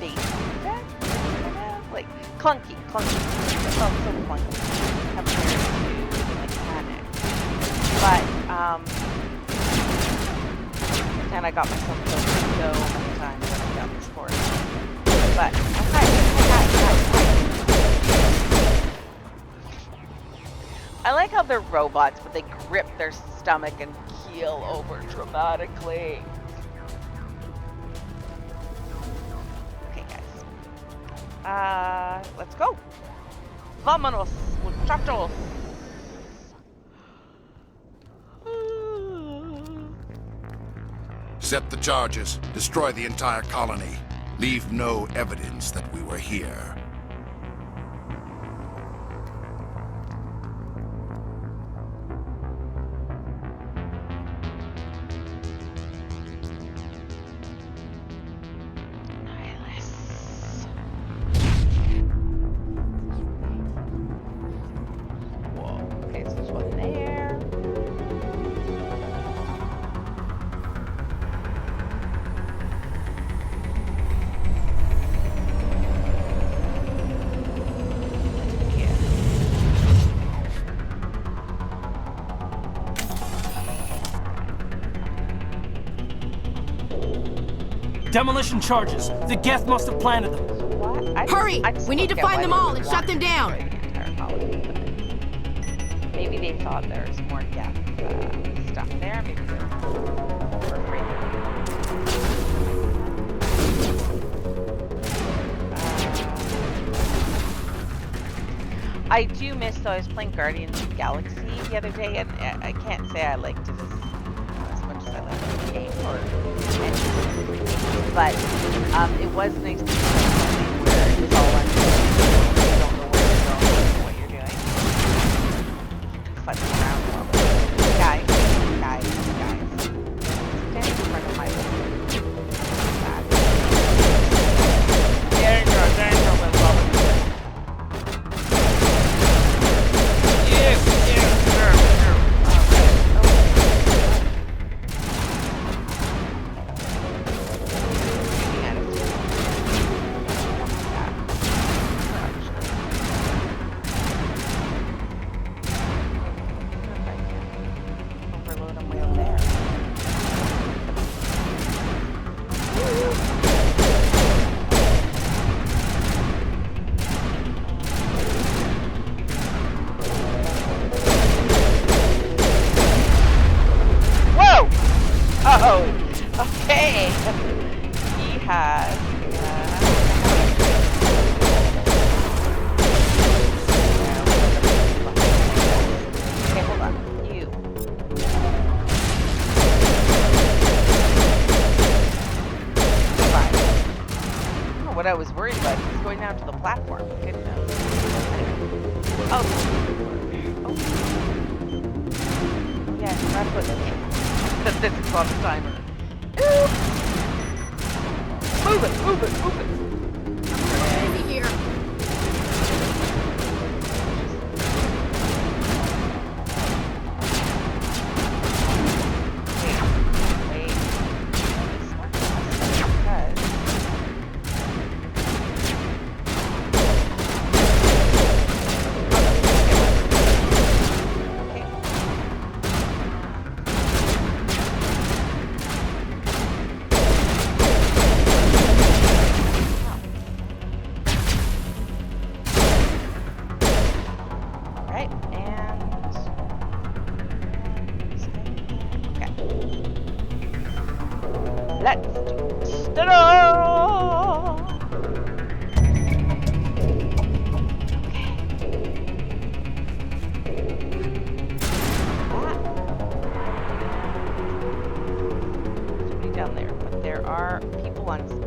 basic, like clunky. It felt so clunky compared to the mechanics. But, and I got myself killed so many times when I got this course. But, I like how they're robots, but they grip their stomach and keel over dramatically. Okay, guys. Let's go. Vámonos, muchachos. Set the charges. Destroy the entire colony. Leave no evidence that we were here. Demolition charges. The Geth must have planted them. What? Hurry! We need to find them all and shut them down. Maybe they thought there was more Geth stuff there. Maybe they were afraid. I do miss, though, I was playing Guardians of the Galaxy the other day, and I can't say I liked it as much as I liked the game, but it was nice to see something where it was all unknown. You don't know where you're going, what you're doing. Fucking around a little bit. Guys. Stand in front of my window. There you go, Little Bubba. Yes, sir. I was worried about is going down to the platform. Good enough. Oh. Yeah, I forgot about this. This is on the timer. Move it. I'm over here.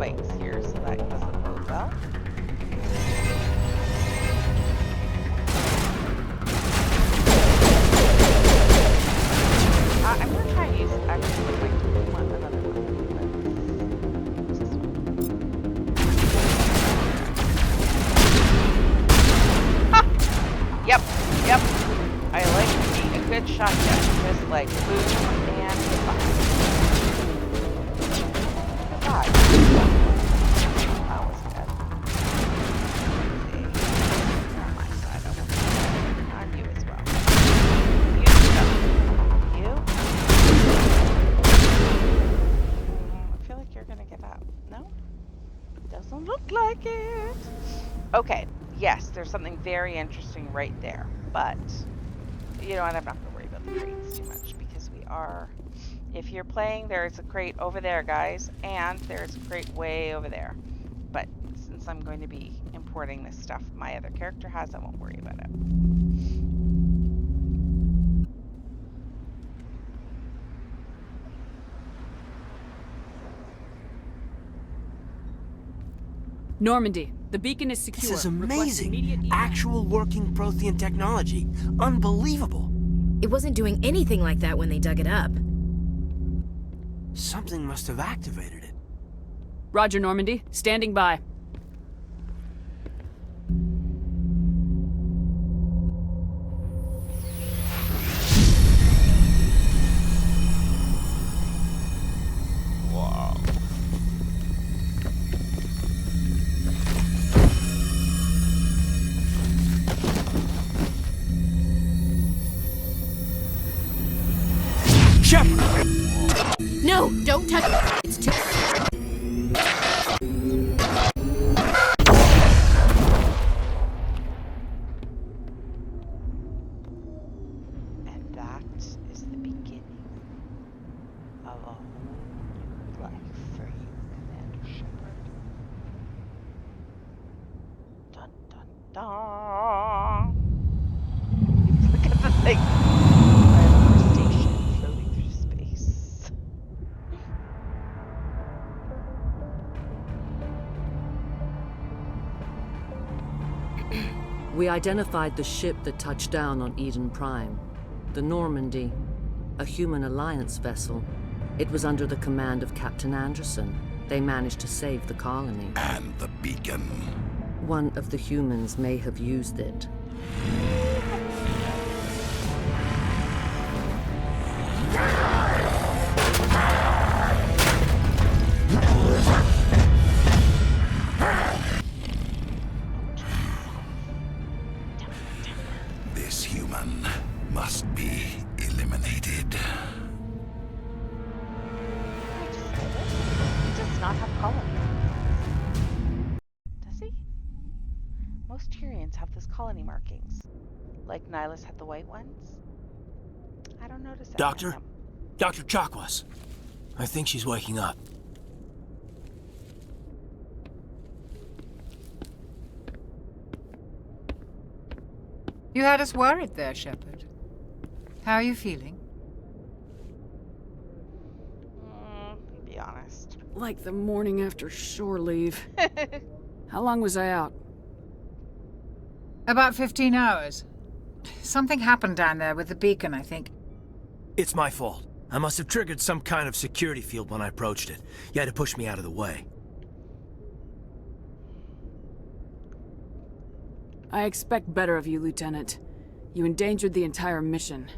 spikes here, so that doesn't bode well. I'm gonna try and use actually another one. Yep. I like to be a good shotgun. Just like boom and goodbye. Goodbye. That was good. On my side, I will on you as well. You. I feel like you're gonna give up. No? Doesn't look like it. Okay. Yes, there's something very interesting right there, but you know what, I'm not going to worry about the crates too much because we are, if you're playing, there's a crate over there, guys, and there's a crate way over there. But since I'm going to be importing this stuff my other character has, I won't worry about it. Normandy, the beacon is secure. This is amazing. Actual working Prothean technology. Unbelievable. It wasn't doing anything like that when they dug it up. Something must have activated it. Roger, Normandy. Standing by. Wow. Shepard! No, don't touch it. It's too... And that is the beginning of a whole new life for you, Commander Shepard. Dun dun dun. Look at the thing. Station floating through space. We identified the ship that touched down on Eden Prime. The Normandy, a human alliance vessel. It was under the command of Captain Anderson. They managed to save the colony. And the beacon. One of the humans may have used it. This human must be eliminated. He does not have colony. Does he? Most Tyrians have those colony markings. Like Nihilus had the white ones. I don't notice that. Doctor? Dr. Chakwas. I think she's waking up. You had us worried there, Shepard. How are you feeling? Be honest. Like the morning after shore leave. How long was I out? About 15 hours. Something happened down there with the beacon, I think. It's my fault. I must have triggered some kind of security field when I approached it. You had to push me out of the way. I expect better of you, Lieutenant. You endangered the entire mission.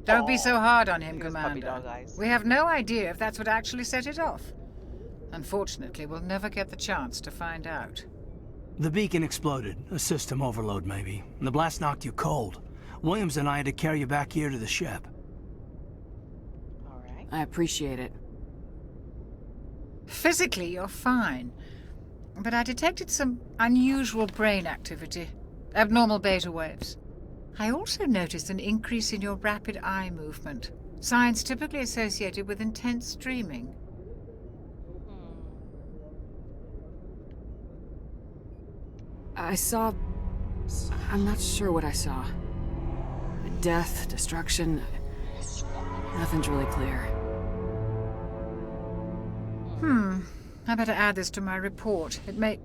Don't be so hard on him, Commander. Dog eyes. We have no idea if that's what actually set it off. Unfortunately, we'll never get the chance to find out. The beacon exploded. A system overload, maybe. And the blast knocked you cold. Williams and I had to carry you back here to the ship. I appreciate it. Physically, you're fine. But I detected some unusual brain activity. Abnormal beta waves. I also noticed an increase in your rapid eye movement. Signs typically associated with intense dreaming. I saw... I'm not sure what I saw. Death, destruction... Nothing's really clear. I better add this to my report. It may...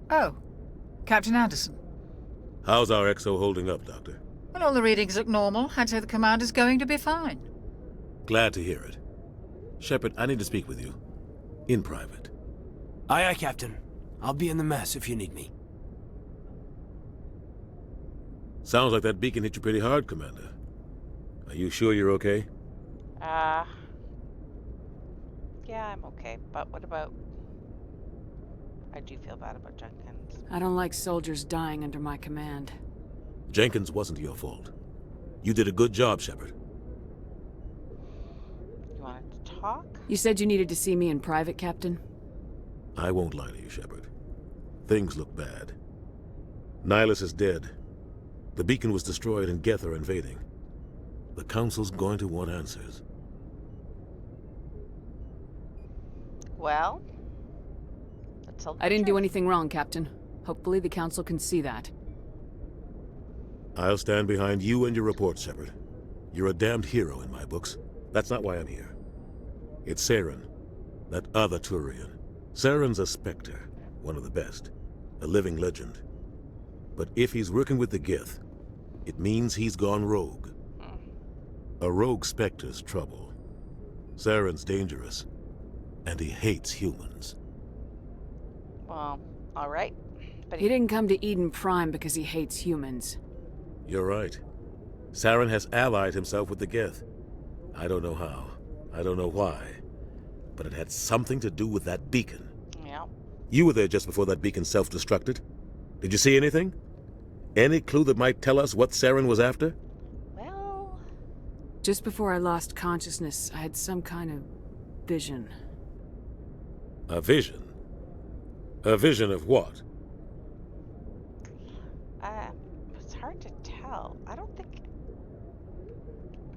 Oh, Captain Anderson. How's our XO holding up, Doctor? Well, all the readings look normal. I'd say the commander's going to be fine. Glad to hear it. Shepard, I need to speak with you. In private. Aye, aye, Captain. I'll be in the mess if you need me. Sounds like that beacon hit you pretty hard, Commander. Are you sure you're okay? Yeah, I'm okay. But what about... I do feel bad about Jenkins. I don't like soldiers dying under my command. Jenkins wasn't your fault. You did a good job, Shepard. You wanted to talk? You said you needed to see me in private, Captain? I won't lie to you, Shepard. Things look bad. Nihilus is dead. The beacon was destroyed and Geth are invading. The Council's going to want answers. Well... let's tell the I didn't do truth. anything wrong, Captain. Hopefully the Council can see that. I'll stand behind you and your report, Shepard. You're a damned hero in my books. That's not why I'm here. It's Saren, that other Turian. Saren's a Spectre, one of the best, a living legend. But if he's working with the Geth, it means he's gone rogue. A rogue Spectre's trouble. Saren's dangerous, and he hates humans. Well, alright. But He didn't come to Eden Prime because he hates humans. You're right. Saren has allied himself with the Geth. I don't know how. I don't know why. But it had something to do with that beacon. Yeah. You were there just before that beacon self-destructed. Did you see anything? Any clue that might tell us what Saren was after? Well... Just before I lost consciousness, I had some kind of vision. A vision? A vision of what? It's hard to tell. I don't think...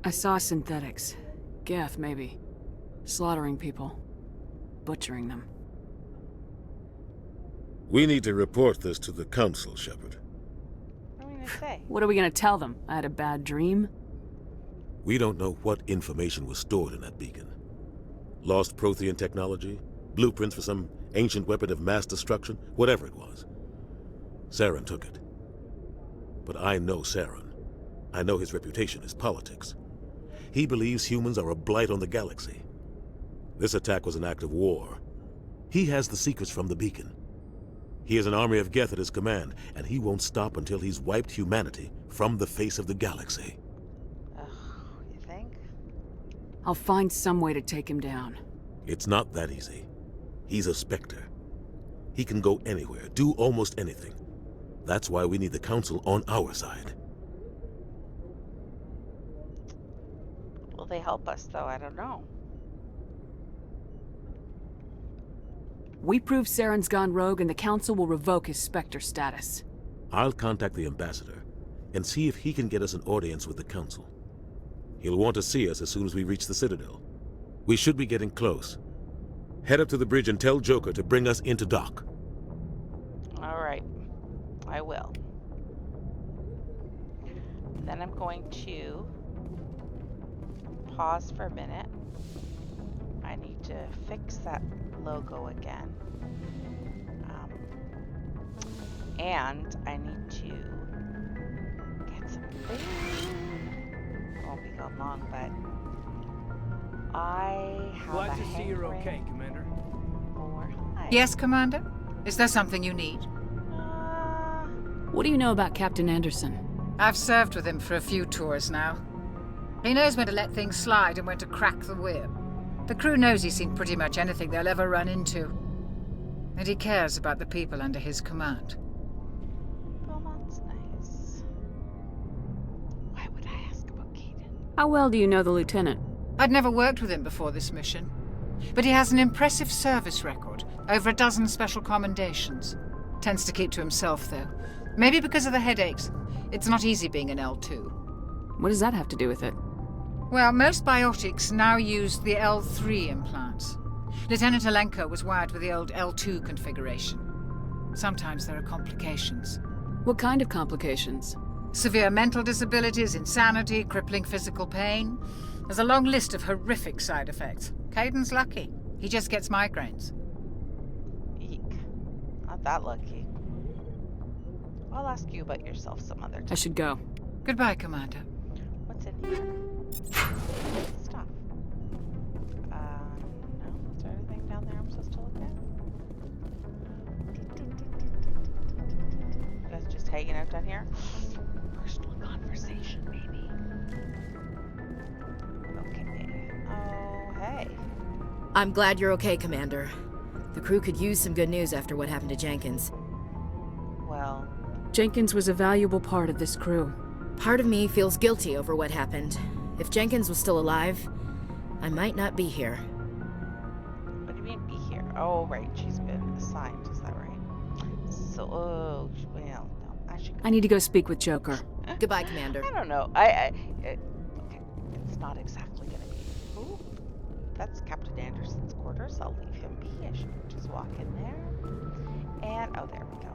I saw synthetics. Geth, maybe. Slaughtering people. Butchering them. We need to report this to the Council, Shepard. What are we gonna say? What are we gonna tell them? I had a bad dream? We don't know what information was stored in that beacon. Lost Prothean technology? Blueprints for some ancient weapon of mass destruction? Whatever it was. Saren took it. But I know Saren. I know his reputation is politics. He believes humans are a blight on the galaxy. This attack was an act of war. He has the secrets from the beacon. He has an army of Geth at his command, and he won't stop until he's wiped humanity from the face of the galaxy. You think? I'll find some way to take him down. It's not that easy. He's a Spectre. He can go anywhere, do almost anything. That's why we need the Council on our side. Will they help us, though? I don't know. We prove Saren's gone rogue and the Council will revoke his Spectre status. I'll contact the Ambassador and see if he can get us an audience with the Council. He'll want to see us as soon as we reach the Citadel. We should be getting close. Head up to the bridge and tell Joker to bring us into dock. Alright. I will. And then I'm going to pause for a minute. I need to fix that logo again. And I need to get some food. Won't be gone long, but I have Glad a to see you're okay, hankering Commander. for... Hi. Yes, Commander? Is there something you need? What do you know about Captain Anderson? I've served with him for a few tours now. He knows when to let things slide and when to crack the whip. The crew knows he's seen pretty much anything they'll ever run into. And he cares about the people under his command. Well, that's nice. Why would I ask about Kaidan? How well do you know the Lieutenant? I'd never worked with him before this mission. But he has an impressive service record, over a dozen special commendations. Tends to keep to himself, though. Maybe because of the headaches. It's not easy being an L2. What does that have to do with it? Well, most biotics now use the L3 implants. Lieutenant Alenko was wired with the old L2 configuration. Sometimes there are complications. What kind of complications? Severe mental disabilities, insanity, crippling physical pain. There's a long list of horrific side effects. Kaidan's lucky. He just gets migraines. that lucky. I'll ask you about yourself some other time. I should go. Goodbye, Commander. What's in here? Stuff. No. Is there anything down there I'm supposed to look at? You guys just hanging out down here? Personal conversation, maybe. Okay. Oh, hey. I'm glad you're okay, Commander. The crew could use some good news after what happened to Jenkins. Well... Jenkins was a valuable part of this crew. Part of me feels guilty over what happened. If Jenkins was still alive, I might not be here. What do you mean, be here? Oh, right. She's been assigned. Is that right? So, well, no. I need to go speak with Joker. Goodbye, Commander. I don't know. Okay. It's not exactly gonna be... Ooh. That's Captain Anderson's quarters. I'll leave him be. I should just walk in there. And, oh, there we go.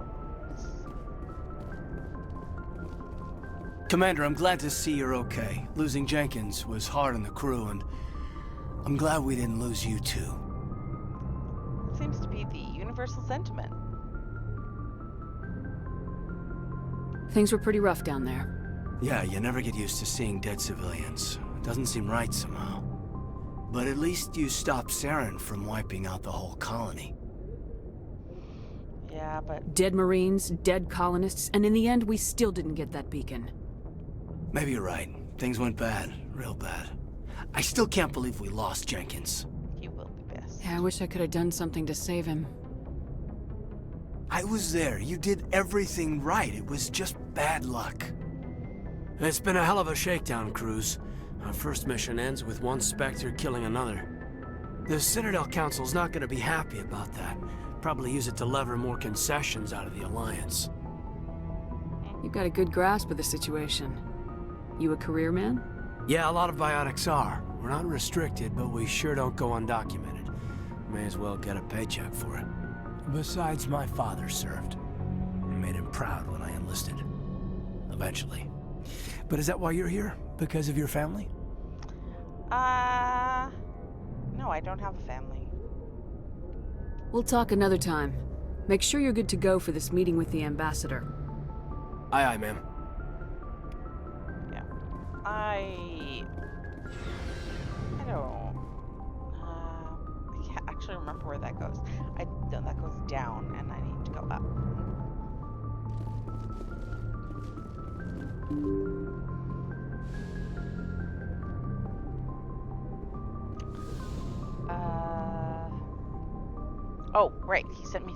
Commander, I'm glad to see you're okay. Losing Jenkins was hard on the crew, and I'm glad we didn't lose you too. It seems to be the universal sentiment. Things were pretty rough down there. Yeah, you never get used to seeing dead civilians. It doesn't seem right somehow. But at least you stopped Saren from wiping out the whole colony. Yeah, but... Dead Marines, dead colonists, and in the end, we still didn't get that beacon. Maybe you're right. Things went bad. Real bad. I still can't believe we lost Jenkins. He will be best. Yeah, I wish I could have done something to save him. I was there. You did everything right. It was just bad luck. It's been a hell of a shakedown, Cruz. Our first mission ends with one Spectre killing another. The Citadel Council's not going to be happy about that. Probably use it to lever more concessions out of the Alliance. You've got a good grasp of the situation. You a career man? Yeah, a lot of biotics are. We're not restricted, but we sure don't go undocumented. May as well get a paycheck for it. Besides, my father served. I made him proud when I enlisted. Eventually. But is that why you're here? Because of your family? No, I don't have a family. We'll talk another time. Make sure you're good to go for this meeting with the ambassador. Aye, aye, ma'am. Yeah. I don't... I can't actually remember where that goes. That goes down, and I need to go up. Oh, right. He sent me...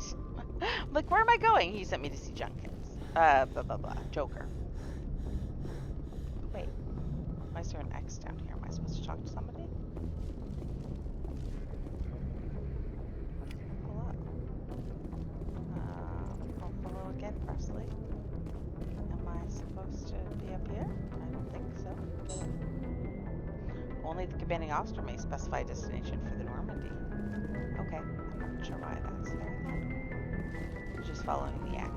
Like, where am I going? He sent me to see Jenkins. Blah, blah, blah. Joker. Wait. Why is there an X down here? Am I supposed to talk to somebody? Hello again, Presley. Am I supposed to be up here? I don't think so. Only the commanding officer may specify a destination for the Normandy. Okay, I'm not sure why that's there then. I'm just following the X.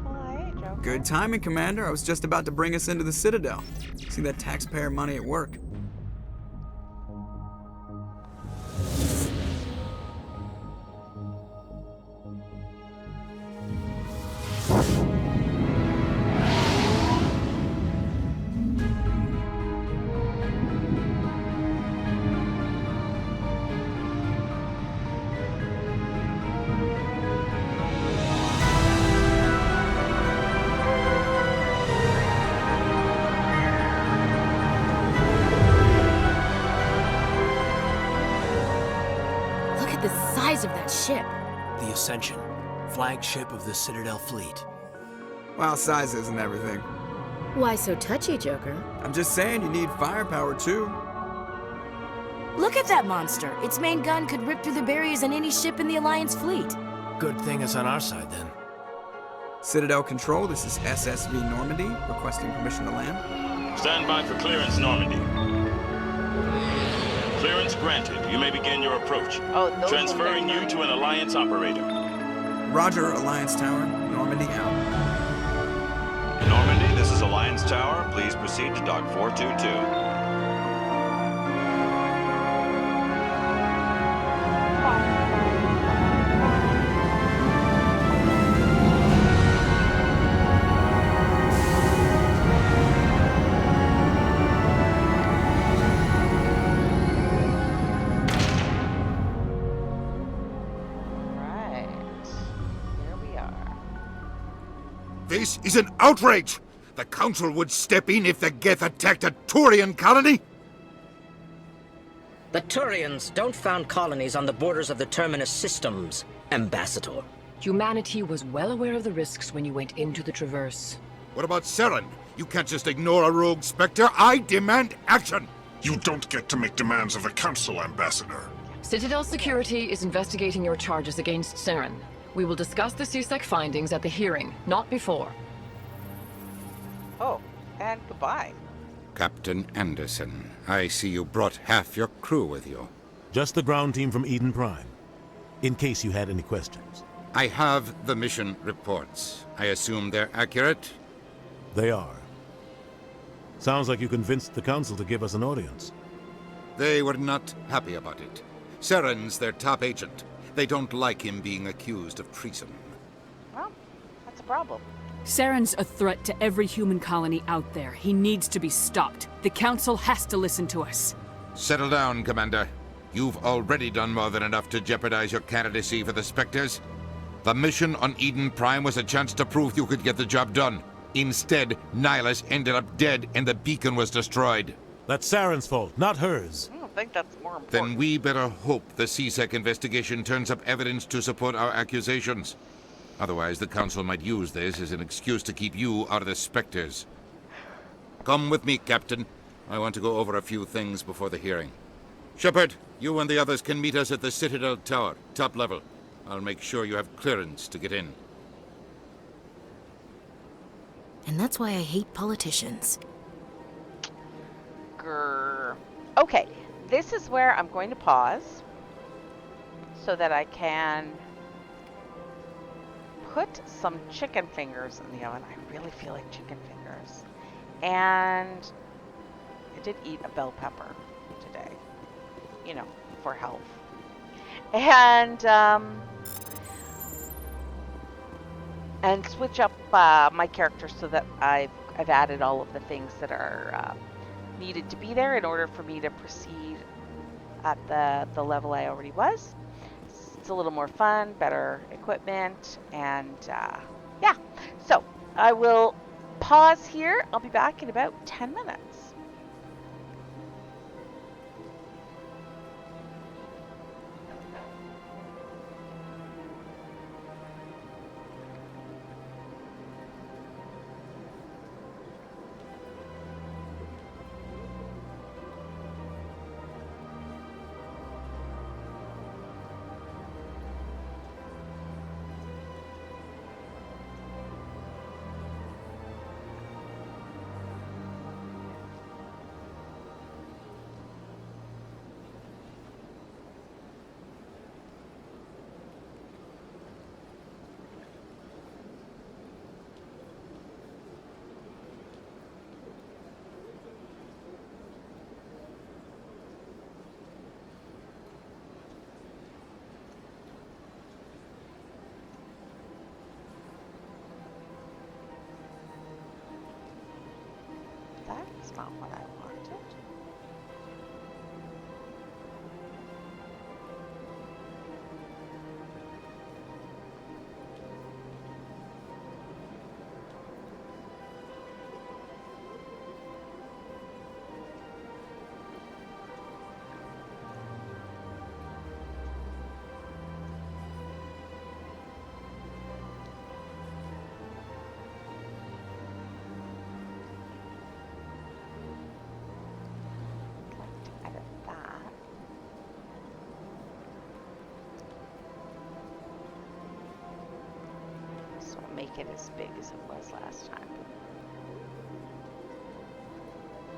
Well, hey, Joker. Good timing, Commander. I was just about to bring us into the Citadel. See that taxpayer money at work. Of that ship. The Ascension, flagship of the Citadel fleet. Well, size isn't everything. Why so touchy, Joker? I'm just saying you need firepower too. Look at that monster. Its main gun could rip through the barriers in any ship in the Alliance fleet. Good thing it's on our side then. Citadel Control, this is SSV Normandy, requesting permission to land. Stand by for clearance, Normandy. Clearance granted. You may begin your approach. Transferring you to an Alliance operator. Roger, Alliance Tower. Normandy out. Normandy, this is Alliance Tower. Please proceed to Dock 422. This is an outrage! The Council would step in if the Geth attacked a Turian colony? The Turians don't found colonies on the borders of the Terminus systems, Ambassador. Humanity was well aware of the risks when you went into the Traverse. What about Saren? You can't just ignore a rogue Spectre. I demand action! You don't get to make demands of the Council, Ambassador. Citadel Security is investigating your charges against Saren. We will discuss the CSEC findings at the hearing, not before. Oh, and goodbye. Captain Anderson, I see you brought half your crew with you. Just the ground team from Eden Prime, in case you had any questions. I have the mission reports. I assume they're accurate? They are. Sounds like you convinced the Council to give us an audience. They were not happy about it. Saren's their top agent. They don't like him being accused of treason. Well, that's a problem. Saren's a threat to every human colony out there. He needs to be stopped. The Council has to listen to us. Settle down, Commander. You've already done more than enough to jeopardize your candidacy for the Spectres. The mission on Eden Prime was a chance to prove you could get the job done. Instead, Nihilus ended up dead and the beacon was destroyed. That's Saren's fault, not hers. I don't think that's more important. Then we better hope the CSEC investigation turns up evidence to support our accusations. Otherwise, the Council might use this as an excuse to keep you out of the Spectres. Come with me, Captain. I want to go over a few things before the hearing. Shepard, you and the others can meet us at the Citadel Tower, top level. I'll make sure you have clearance to get in. And that's why I hate politicians. Grrr. Okay, this is where I'm going to pause so that I can put some chicken fingers in the oven. I really feel like chicken fingers. And I did eat a bell pepper today, you know, for health. And switch up my character so that I've added all of the things that are needed to be there in order for me to proceed at the level I already was. It's a little more fun, better equipment, and yeah. So I will pause here. I'll be back in about 10 minutes. That's not what I wanted. Make it as big as it was last time.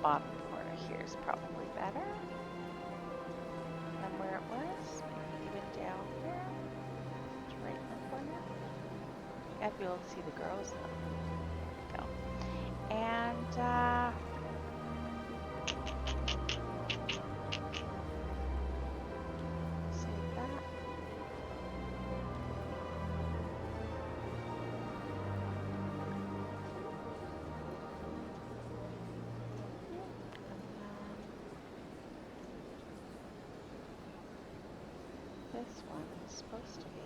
Bottom corner here is probably better than where it was. Maybe even down here. It's right in the corner. You have to be able to see the girls though. There we go. And this one is supposed to be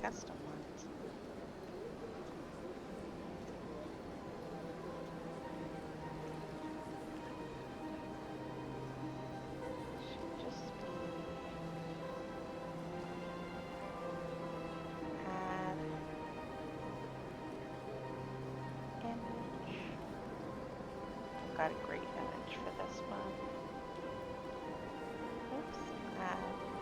custom ones. Should just be add image. Got a great image for this one. Oops, add